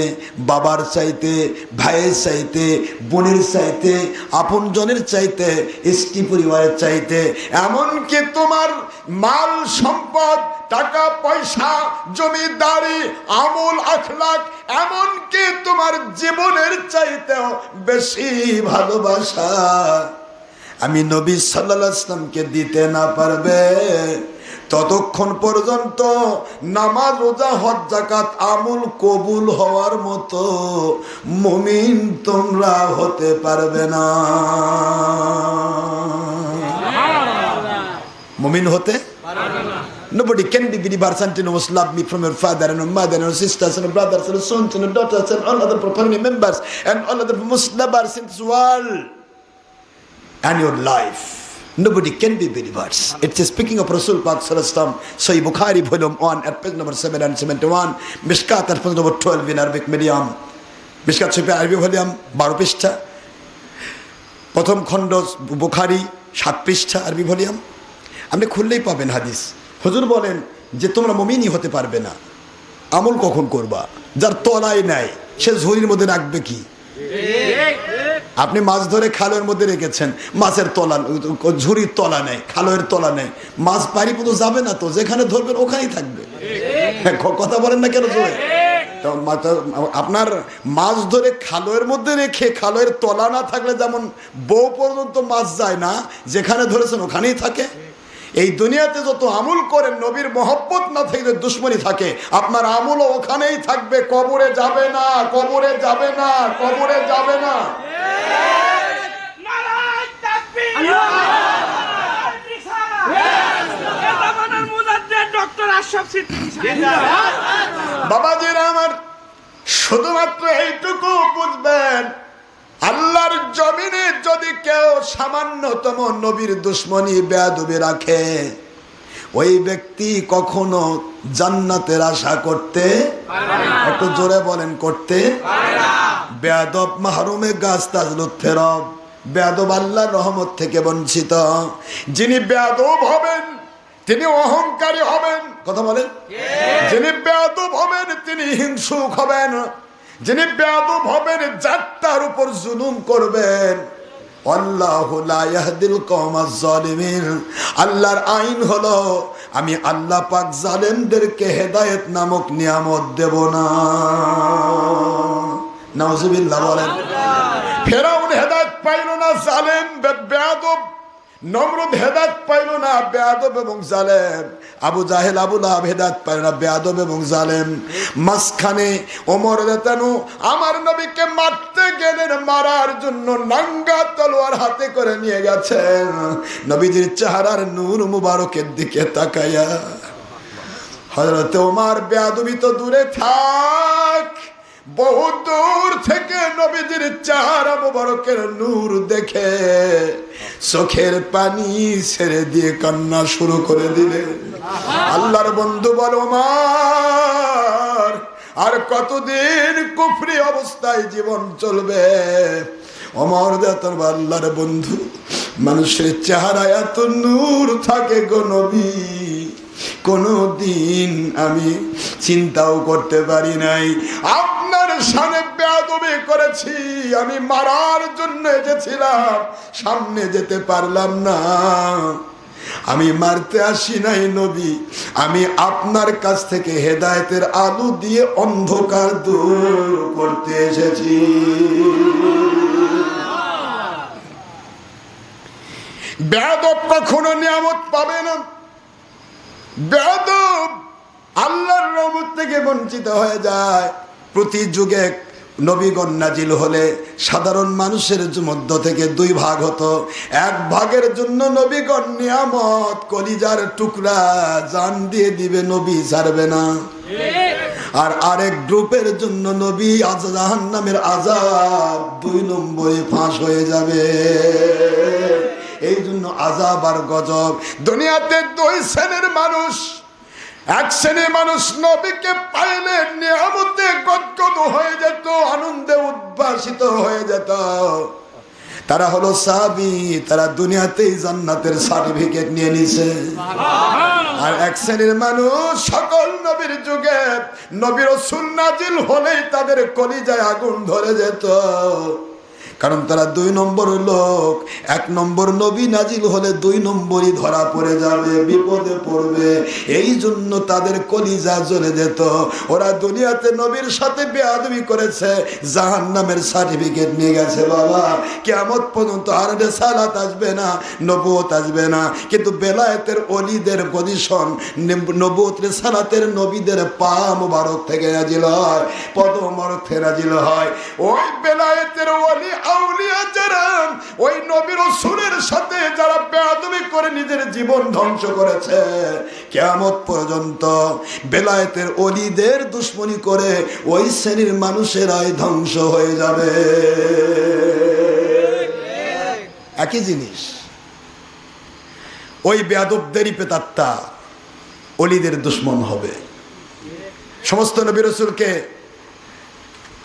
বাবার চাইতে, ভাইয়ের চাইতে, বোনের চাইতে, আপনজনের চাইতে, স্ত্রী পরিবারের চাইতে, এমনকি তোমার মাল সম্পদ, টাকা পয়সা, জমিদারি, আমল আখলাক, এমনকি তোমার জীবনের চাইতেও বেশি ভালোবাসা আমি নবী সাল্লাল্লাহু আলাইহি ওয়াসাল্লামকে দিতে না পারবে, ততক্ষণ পর্যন্ত নামাজ, রোজা, হজ, যাকাত, আমল কবুল হওয়ার মতো মুমিন তোমরা হতে পারবে না। মুমিন হতে পারবে না। Nobody can be believers until you must love me from your father and your mother and your sisters and your brothers and your sons and your daughters and all other family members and all other Muslims in this world and your life. Nobody can be believers. It's speaking of Rasul Pak Sallallahu Alaihi Wasallam, Sahih Bukhari volume 1 at page number 771, Mishkat at page number 12 in Arabic medium, Mishkat Sahih Arabic volume 12 পৃষ্ঠা। প্রথম খণ্ড বুখারী 7 পৃষ্ঠা আরবি volume, আপনি খুললেই পাবেন হাদিস। হুজুর বলেন যে তোমরা মুমিনই হতে পারবে না, আমল কখন করবা? যার তলাই নাই সে ঝুড়ির মধ্যে রাখবে কি? আপনি মাছ ধরে খালের মধ্যে রেখেছেন, মাছের তলা, ঝুড়ির তলা নেই, খালের তলা নেই, মাছ পারি পুরো যাবে না তো, যেখানে ধরবেন ওখানেই থাকবে। কথা বলেন না কেন জোরে? আপনার মাছ ধরে খালের মধ্যে রেখে খালের তলা না থাকলে যেমন বউ পর্যন্ত মাছ যায় না, যেখানে ধরেছেন ওখানেই থাকে। এই দুনিয়াতে যত আমল করেন নবীর মহব্বত না থাকলে দুশ্মনী থাকে, আপনার আমলও ওখানেই থাকবে, কবরে যাবে না, কবরে যাবে না, কবরে যাবে না। বাবাজিরা আমার, শুধুমাত্র এইটুকু বুঝবেন, আল্লাহর জমিনে যদি কেউ সামান্যতম নবীর দুশ্মনী বেয়াদবি রাখে, ওই ব্যক্তি কখনো জান্নাতের আশা করতে, একটু জোরে বলেন, করতে বেয়াদব মাহরুমে গাছ তাজলুৎফে রব, বেয়াদব আল্লাহর রহমত থেকে বঞ্চিত। যিনি বেয়াদব হবেন তিনি অহংকারী হবেন, কথা বলেন। যিনি বেয়াদব হবেন তিনি হিংসুক হবেন, যিনি বেয়াদব হবেন জাতটার উপর জুলুম করবেন। আল্লাহু লা ইয়াহদিল কওমাজ জালিমিন, আল্লাহর আইন হলো আমি আল্লাহ পাক জালেমদেরকে হেদায়েত নামক নিয়ামত দেব না। নাউজুবিল্লাহ বলেন। ফেরাউন হেদায়েত পাইল না, জালেম বেয়াদব। নমরুদ হেদায়েত পাইল না, বেয়াদব এবং জালেম। আবু জাহেল আবু লাহাব হেদায়েত পাইল না, বেয়াদব এবং জালেম। মাঝখানে ওমর রাদিয়াল্লাহু আমার নবীকে মারতে গেলেন, মারার জন্য নাঙ্গা তলোয়ার হাতে করে নিয়ে গেছেন। নবীজির চেহারার নূর মুবারকের দিকে তাকায়া হযরত ওমর বেয়াদবি তো দূরে থাক, বহু দূর থেকে নবীজির চেহারা মুবারকের নূর দেখে চোখের পানি ছেড়ে দিয়ে কান্না শুরু করে দিলেন। আল্লাহর বন্ধু বল, ওমর আর কতদিন কুফরি অবস্থায় জীবন চলবে? ওমর দেতর আল্লাহর বন্ধু, মানুষের চেহারায় এত নূর থাকে গো নবী, কোনদিন আমি চিন্তাও করতে পারি নাই। আপনার সামনে বেয়াদবি করেছি, আমি মারার জন্য এসেছিলাম, সামনে যেতে পারলাম না। আমি মারতে আসি নাই নবী, আমি আপনার কাছ থেকে হেদায়েতের আলো দিয়ে অন্ধকার দূর করতে এসেছি। বেয়াদব কখনো নিয়ামত পাবে না, বেয়াদব আল্লাহর রহমত থেকে বঞ্চিত হয়ে যায়। প্রতি যুগে নবীগণ নাজিল হলে সাধারণ মানুষের মধ্য থেকে 2 ভাগ হতো। এক ভাগের জন্য নবীগণ নিয়ামত, কলিজার টুকরা, জান দিয়ে দিবে, নবী ছাড়বে না। আর আরেক গ্রুপের জন্য নবী জাহান্নামের আযাব 2 নম্বরে ফাঁস হয়ে যাবে। এই জন্য আযাব আর গজব। দুনিয়াতে 2 শ্রেণীর মানুষ। এক শ্রেণীর মানুষ নবীকে পাইলে নিয়ামতে গদগদ হয়ে যেত, আনন্দে উদ্ভাসিত হয়ে যেত। তারা হলো সাহাবী, তারা দুনিয়াতেই জান্নাতের সার্টিফিকেট নিয়ে নিছে। আর এক শ্রেণীর মানুষ সকল নবীর যুগে নবী রাসূল নাজিল হলেই তাদের কলিজায় আগুন ধরে যেত, কারণ তারা 2 নম্বর লোক। 1 নম্বর নবী নাজিল হলে 2 নম্বরই ধরা পড়ে যাবে, বিপদে পড়বে। এই জন্য তাদের কলিজা জ্বলে যেত। ওরা দুনিয়াতে নবীর সাথে বেয়াদবি করেছে, জাহান্নামের সার্টিফিকেট নিয়ে গেছে। বাবা, কিয়ামত পর্যন্ত আর রিসালাত আসবে না, নবুয়ত আসবে না, কিন্তু বেলায়েতের ওলিদের পজিশন, নবুয়ত রিসালাতের নবীদের পা মুবারক থেকে নাজিল হয়, পদ মুবারক থেকে নাজিল হয়। ওই বেলায়েতের ওলি আউলিয়া যারা ওই নবী রাসূলের সাথে যারা বেয়াদবি করে নিজের জীবন ধ্বংস করেছে, কিয়ামত পর্যন্ত বেলায়েতের ওলিদের দুশমনি করে ওই শ্রেণীর মানুষেরাই ধ্বংস হয়ে যাবে। একই জিনিস। ওই বেয়াদবদেরই প্রেতাত্মা ওলিদের দুশমন হবে। সমস্ত নবী রাসূলকে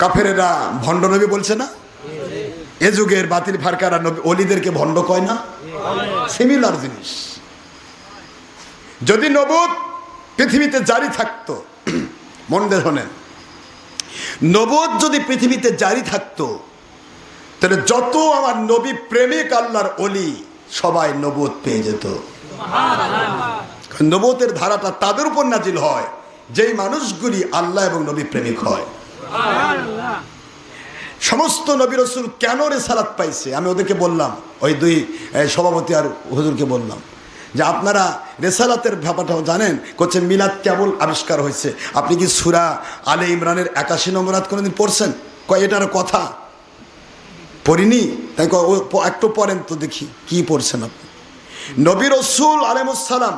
কাফেরেরা ভণ্ড নবী বলছে না? এ যুগের বাতিল ফারকারা নবী অলিদেরকে ভণ্ড কয় না? সিমিলার জিনিস। যদি নবুয়ত পৃথিবীতে জারি থাকতো, মন দিয়ে শোনেন, নবুয়ত যদি পৃথিবীতে জারি থাকতো তাহলে যত আমার নবী প্রেমিক আল্লাহর অলি সবাই নবুয়ত পেয়ে যেত। নবুয়তের ধারাটা তাদের উপর নাজিল হয় যেই মানুষগুলি আল্লাহ এবং নবী প্রেমিক হয়। সমস্ত নবী রাসূল কেন রিসালাত পাইছে আমি ওদেরকে বললাম, ওই দুই সভাপতি আর হুজুরকে বললাম যে আপনারা রেসালাতের ব্যাপারটাও জানেন, করছেন মিলাদ কেবল আবিষ্কার হয়েছে। আপনি কি সূরা আলে ইমরানের 81 নম্বর আয়াত কোনোদিন পড়ছেন? কয় এটার কথা পড়িনি। তাই একটু পড়েন তো দেখি কি পড়ছেন আপনি। নবী রাসূল আলাইহিস সালাম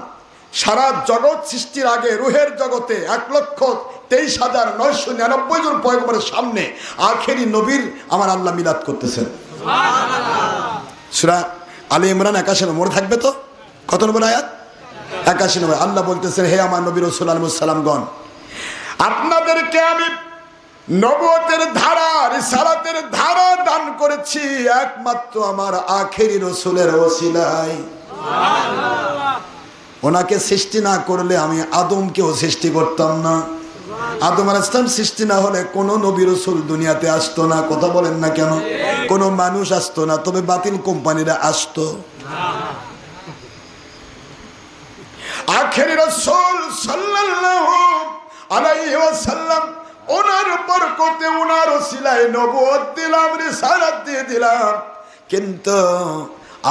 সারা জগৎ সৃষ্টির আগে রুহের জগতে 1,23,999 জন পয়গম্বরের সামনে আখেরি নবীর আমার আল্লাহ মিলাদ করতেছেন। সূরা আলে ইমরান 81 নম্বর থাকবে তো, কত নম্বর আয়াত? 81 নম্বর। আল্লাহ বলতেছেন, হে আমার নবী রাসূল আলাইহিস সালামগণ, আপনাদেরকে আমি নবুয়তের ধারা, রিসালাতের ধারা দান করেছি একমাত্র আমার আখেরি রাসূলের ওসিলায়। ওনাকে সৃষ্টি না করলে আমি আদমকেও সৃষ্টি করতাম না। আদম আলাইহিস সালাম সৃষ্টি না হলে কোনো নবী রাসূল দুনিয়াতে আসতো না। কথা বলেন না কেন? কোনো মানুষ আসতো না, তবে বাতিল কোম্পানিরা আসতো। আখেরি রাসূল সাল্লাল্লাহু আলাইহি ওয়াসাল্লাম ওনার বরকতে ওনার ওসিলায় নবুয়ত দিলাম, রিসালাত দিয়ে দিলাম। কিন্তু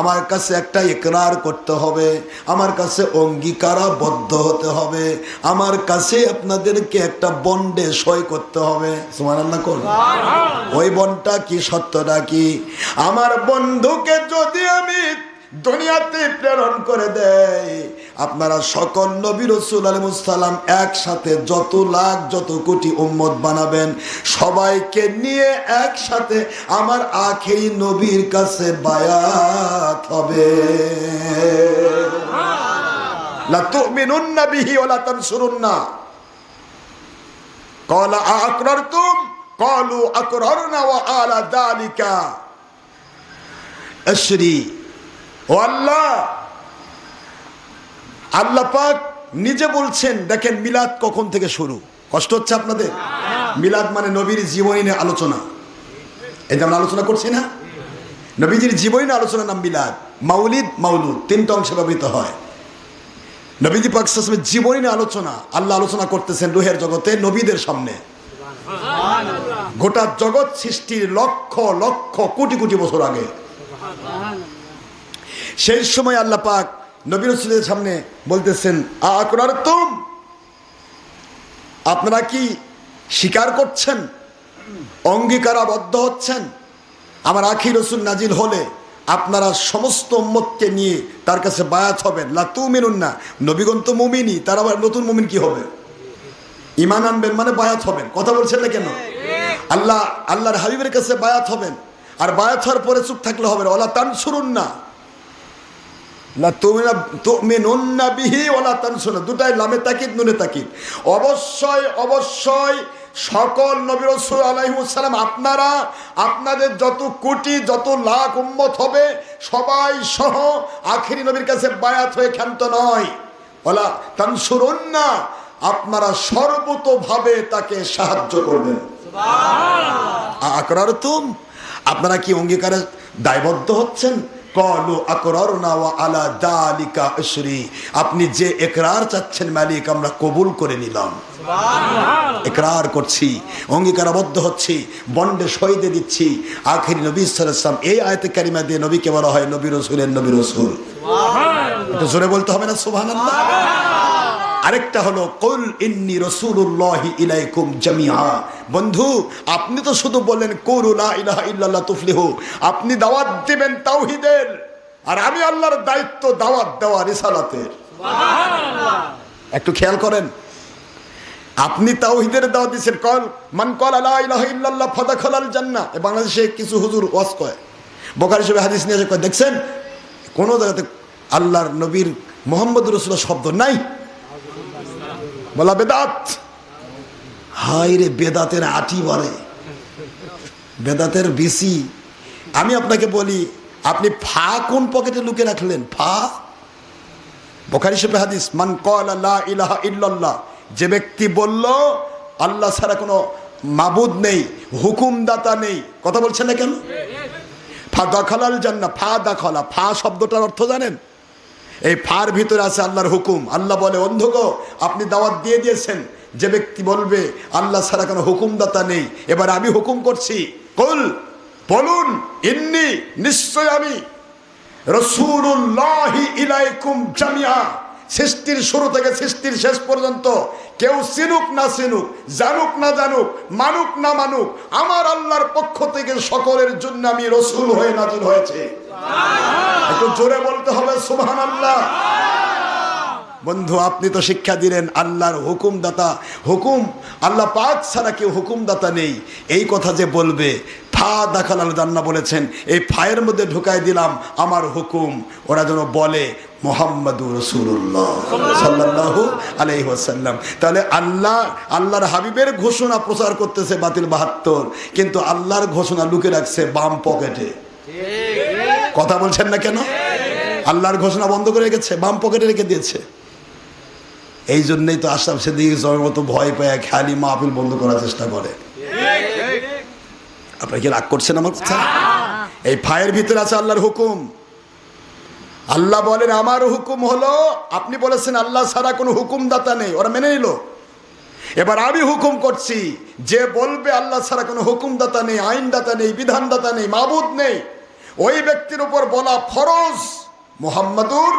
আমার কাছে একটা ইকরার করতে হবে, আমার কাছে অঙ্গীকারাবদ্ধ হতে হবে, আমার কাছে আপনাদেরকে একটা বন্ডে সই করতে হবে। সুবহানাল্লাহ কোন ওই বন্ডটা কি, সত্যটা কি? আমার বন্ধুকে যদি আমি দুনিয়াতে প্রেরণ করে দেয়, আপনারা সকল নবী রাসূল আলাইহিস সালাম একসাথে যত লাখ যত কোটি উম্মত বানাবেন, সবাইকে নিয়ে একসাথে আমার আখেরি নবীর কাছে বায়াত হবে। লা তুমিনুন্না বিহি ওয়া লা তানসুরুন্না। ক্বালা আকরারতুম ক্বালু আকরারনা ওয়া আলা যালিকা আশরি। ও আল্লাহ, আল্লাহ পাক নিজে বলছেন, দেখেন মিলাদ কখন থেকে শুরু। কষ্ট হচ্ছে আপনাদের? মিলাদ মানে নবীর জীবনী নিয়ে আলোচনা। এই যে আমরা আলোচনা করছি না, নবীজির জীবনী নিয়ে আলোচনা, নাম মিলাদ। মাউলিদ, মাউলুদ তিনটা অংশে ব্যবহৃত হয়। নবীজি পাক সাল্লাল্লাহু আলাইহি ওয়াসাল্লামের জীবনী নিয়ে আলোচনা, আল্লাহ আলোচনা করতেছেন রুহের জগতে নবীদের সামনে। গোটা জগৎ সৃষ্টির লক্ষ লক্ষ কোটি কোটি বছর আগে। সেই সময় আল্লাহ পাক নবী রাসূলের সামনে বলতেছেন, আকরারতুম, আপনারা কি স্বীকার করছেন, অঙ্গীকারাবদ্ধ হচ্ছেন আমার আখির রাসূল নাজিল হলে আপনারা সমস্ত উম্মতকে নিয়ে তার কাছে বায়াত হবেন। লা তুমিনুন্না, নবীগণ তো মুমিনই, তার আবার নতুন মুমিন কি হবে? ঈমান আনবেন মানে বায়াত হবেন। কথা বলছেন না কেন? আল্লাহর হাবিবের কাছে বায়াত হবেন, আর বায়াত হওয়ার পরে চুপ থাকলে হবে না। ওয়ালা তানসুরুন্না, লা তুমিনুন্না বিহি ওয়ালা তানসুরুন্না, দুটাই লামে তাকিদ নুনে তাকিদ। অবশ্যই অবশ্যই সকল নবী রাসূল আলাইহিস সালাম আপনারা, আপনাদের যত কোটি যত লাখ উম্মত হবে সবাই সহ আখেরি নবীর কাছে বায়াত হয়ে ক্ষান্ত নয়। ওয়ালা তানসুরুন্না, আপনারা সর্বতোভাবে তাকে সাহায্য করবেন। সুবহানাল্লাহ। আকরারতুম, আপনারা কি অঙ্গীকারে দায়বদ্ধ হচ্ছেন? ক্বালু আকরারনা ওয়া আলা যালিকা আশরি, আপনি যে ইকরার চাচ্ছেন মালিক আমরা কবুল করে নিলাম। সুবহানাল্লাহ। ইকরার করছি, অঙ্গীকারাবদ্ধ হচ্ছি, বন্ডে সই দিয়ে দিচ্ছি। আখেরি নবী সাল্লাল্লাহু আলাইহি ওয়াসাল্লাম, এই আয়াতে কারিমা দিয়ে নবীকে বলা হয় নবী রাসূলের নবী রাসূল। সুবহানাল্লাহ। একটু জোরে বলতে হবে না সুবহানাল্লাহ? আরেকটা হলো কুল ইন্নী রাসূলুল্লাহি ইলাইকুম জামিআ। বন্ধু, আপনি তো শুধু বললেন কুলু লা ইলাহা ইল্লাল্লাহ তুফলিহু, আপনি দাওয়াত দিবেন তাওহীদের, আর আমি আল্লাহর দায়িত্ব দাওয়াত দেওয়া রিসালাতের। সুবহানাল্লাহ। একটু খেয়াল করেন, আপনি তাওহীদের দাওয়াত দিয়েছেন। কল মান ক্বালা লা ইলাহা ইল্লাল্লাহ ফাদাখালাল জান্নাহ। বাংলাদেশে কিছু হুজুর ওয়াজ কয়, বুখারী শরীফে হাদিস নিয়ে কয়, দেখছেন কোন জায়গাতে আল্লাহর নবীর মুহাম্মদুর রাসূলুল্লাহ শব্দ নাই, বলা বেদাত। হায় রে, বেদাতের আটি বাড়ে, বেদাতের বেশি। আমি আপনাকে বলি, আপনি ফা কোন পকেটে লুকে রাখলেন? ফা বুখারী শরীফে হাদিস, মান ক্বালা লা ইলাহা ইল্লাল্লাহ, যে ব্যক্তি বলল আল্লাহ ছাড়া কোনো মাবুদ নেই, হুকুমদাতা নেই, কথা বলছেন না কেন? ফা দাখালাল জান্নাহ, ফা দাখালা, ফা শব্দটার অর্থ জানেন? এই ফার ভিতরে আছে আল্লাহর হুকুম। আল্লাহ বলে, অন্ধগো আপনি দাওয়াত দিয়ে দিয়েছেন, যে ব্যক্তি বলবে আল্লাহ ছাড়া কোনো হুকুমদাতা নেই, এবার আমি হুকুম করছি, কুল বলুন, ইন্নী নিশ্চয় আমি রাসূলুল্লাহি ইলাইকুম জামিআ, সৃষ্টির শুরু থেকে সৃষ্টির শেষ পর্যন্ত কেউ চিনুক না চিনুক, জানুক না জানুক, মানুক না মানুক, আমার আল্লাহর পক্ষ থেকে সকলের জন্য আমি রসুল হয়ে নাজিল হয়েছে। একটু জোরে বলতে হবে সুবহানাল্লাহ। বন্ধু, আপনি তো শিক্ষা দিলেন আল্লাহর হুকুমদাতা, হুকুম আল্লাহ পাক ছাড়া কেউ হুকুমদাতা নেই, এই কথা যে বলবে, ফা দাখালাল জান্নাহ বলেছেন, এই ফায়ের মধ্যে ঢুকাই দিলাম আমার হুকুম, ওরা যেন বলে মুহাম্মাদুর রাসূলুল্লাহ সাল্লাল্লাহু আলাইহি ওয়াসাল্লাম। তাহলে আল্লাহর হাবিবের ঘোষণা প্রচার করতেছে বাতিল 72, কিন্তু আল্লাহর ঘোষণা লুকে রাখছে বাম পকেটে। কথা বলছেন না কেন? আল্লাহর ঘোষণা বন্ধ করে রেখেছে, বাম পকেটে রেখে দিয়েছে। এই জন্যই তো আশরাফ সিদ্দিকী জয়ের মতো ভয় পায় খেয়ালি মাহফিল বন্ধ করার চেষ্টা করে। আপনারা কি রাগ করছেন আমার কথা? এই ফায়ের ভিতরে আছে আল্লাহর হুকুম। আল্লাহ বলেন আমার হুকুম হলো, আপনি বলেছেন আল্লাহ ছাড়া কোনো হুকুমদাতা নেই, ওরা মেনে নিল। এবার আমি হুকুম করছি, যে বলবে আল্লাহ ছাড়া কোনো হুকুমদাতা নেই, আইনদাতা নেই, বিধানদাতা নেই, মাবুদ নেই, ওই ব্যক্তির উপর বলা ফরজ মুহাম্মাদুর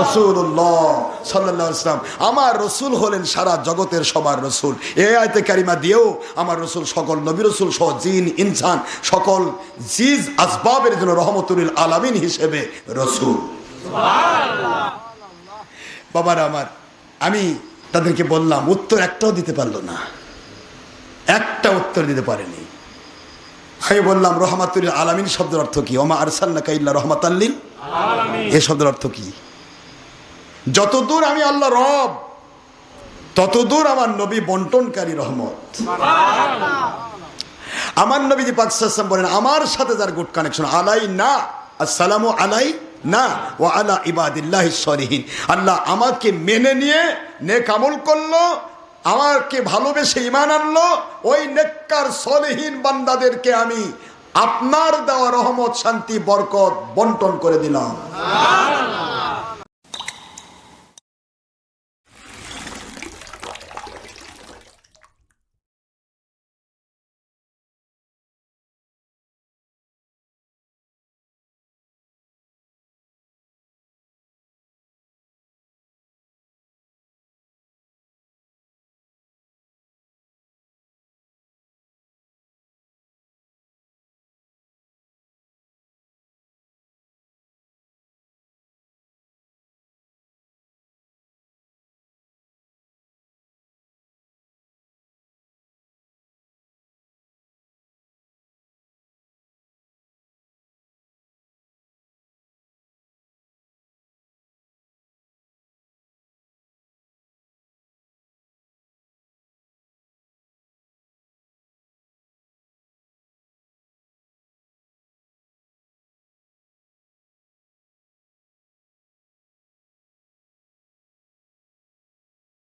রাসূলুল্লাহ সাল্লাল্লাহু আলাইহি ওয়াসাল্লাম। আমার রসুল হলেন সারা জগতের সবার রসুল। এই আয়াতে কারিমা দিয়েও আমার রসুল সকল নবী রসুল সহ জিন ইনসান সকল জিজ আসবাবের জন্য রহমতুল আলামিন হিসেবে রসুল। বাবার আমার, আমি তাদেরকে বললাম, উত্তর একটাও দিতে পারলো না, একটা উত্তর দিতে পারেনি। আমি বললাম রহমাতুল আলামিন শব্দের অর্থ কি? ওমা আরসালনাকা ইল্লা রাহমাতাল লিল আলামিন, এই শব্দের অর্থ কি? যতদূর আমি আল্লাহ রব, ততদূর আমার নবী বন্টনকারী রহমত। আমার নবীজি পাক সাল্লাল্লাহু আলাইহি ওয়াসাল্লাম বলেন, আমার সাথে যার গুড কানেকশন, আলাই না আসসালামু আলাই না ওয়া আলা ইবাদিল্লাহিস সলিহিন, আল্লাহ আমাকে মেনে নিয়ে নেক আমল করলো, আমাকে ভালোবেসে ঈমান আনলো, ওই নেককার সলিহিন বান্দাদেরকে আমি আপনার দেওয়া রহমত শান্তি বরকত বন্টন করে দিলাম।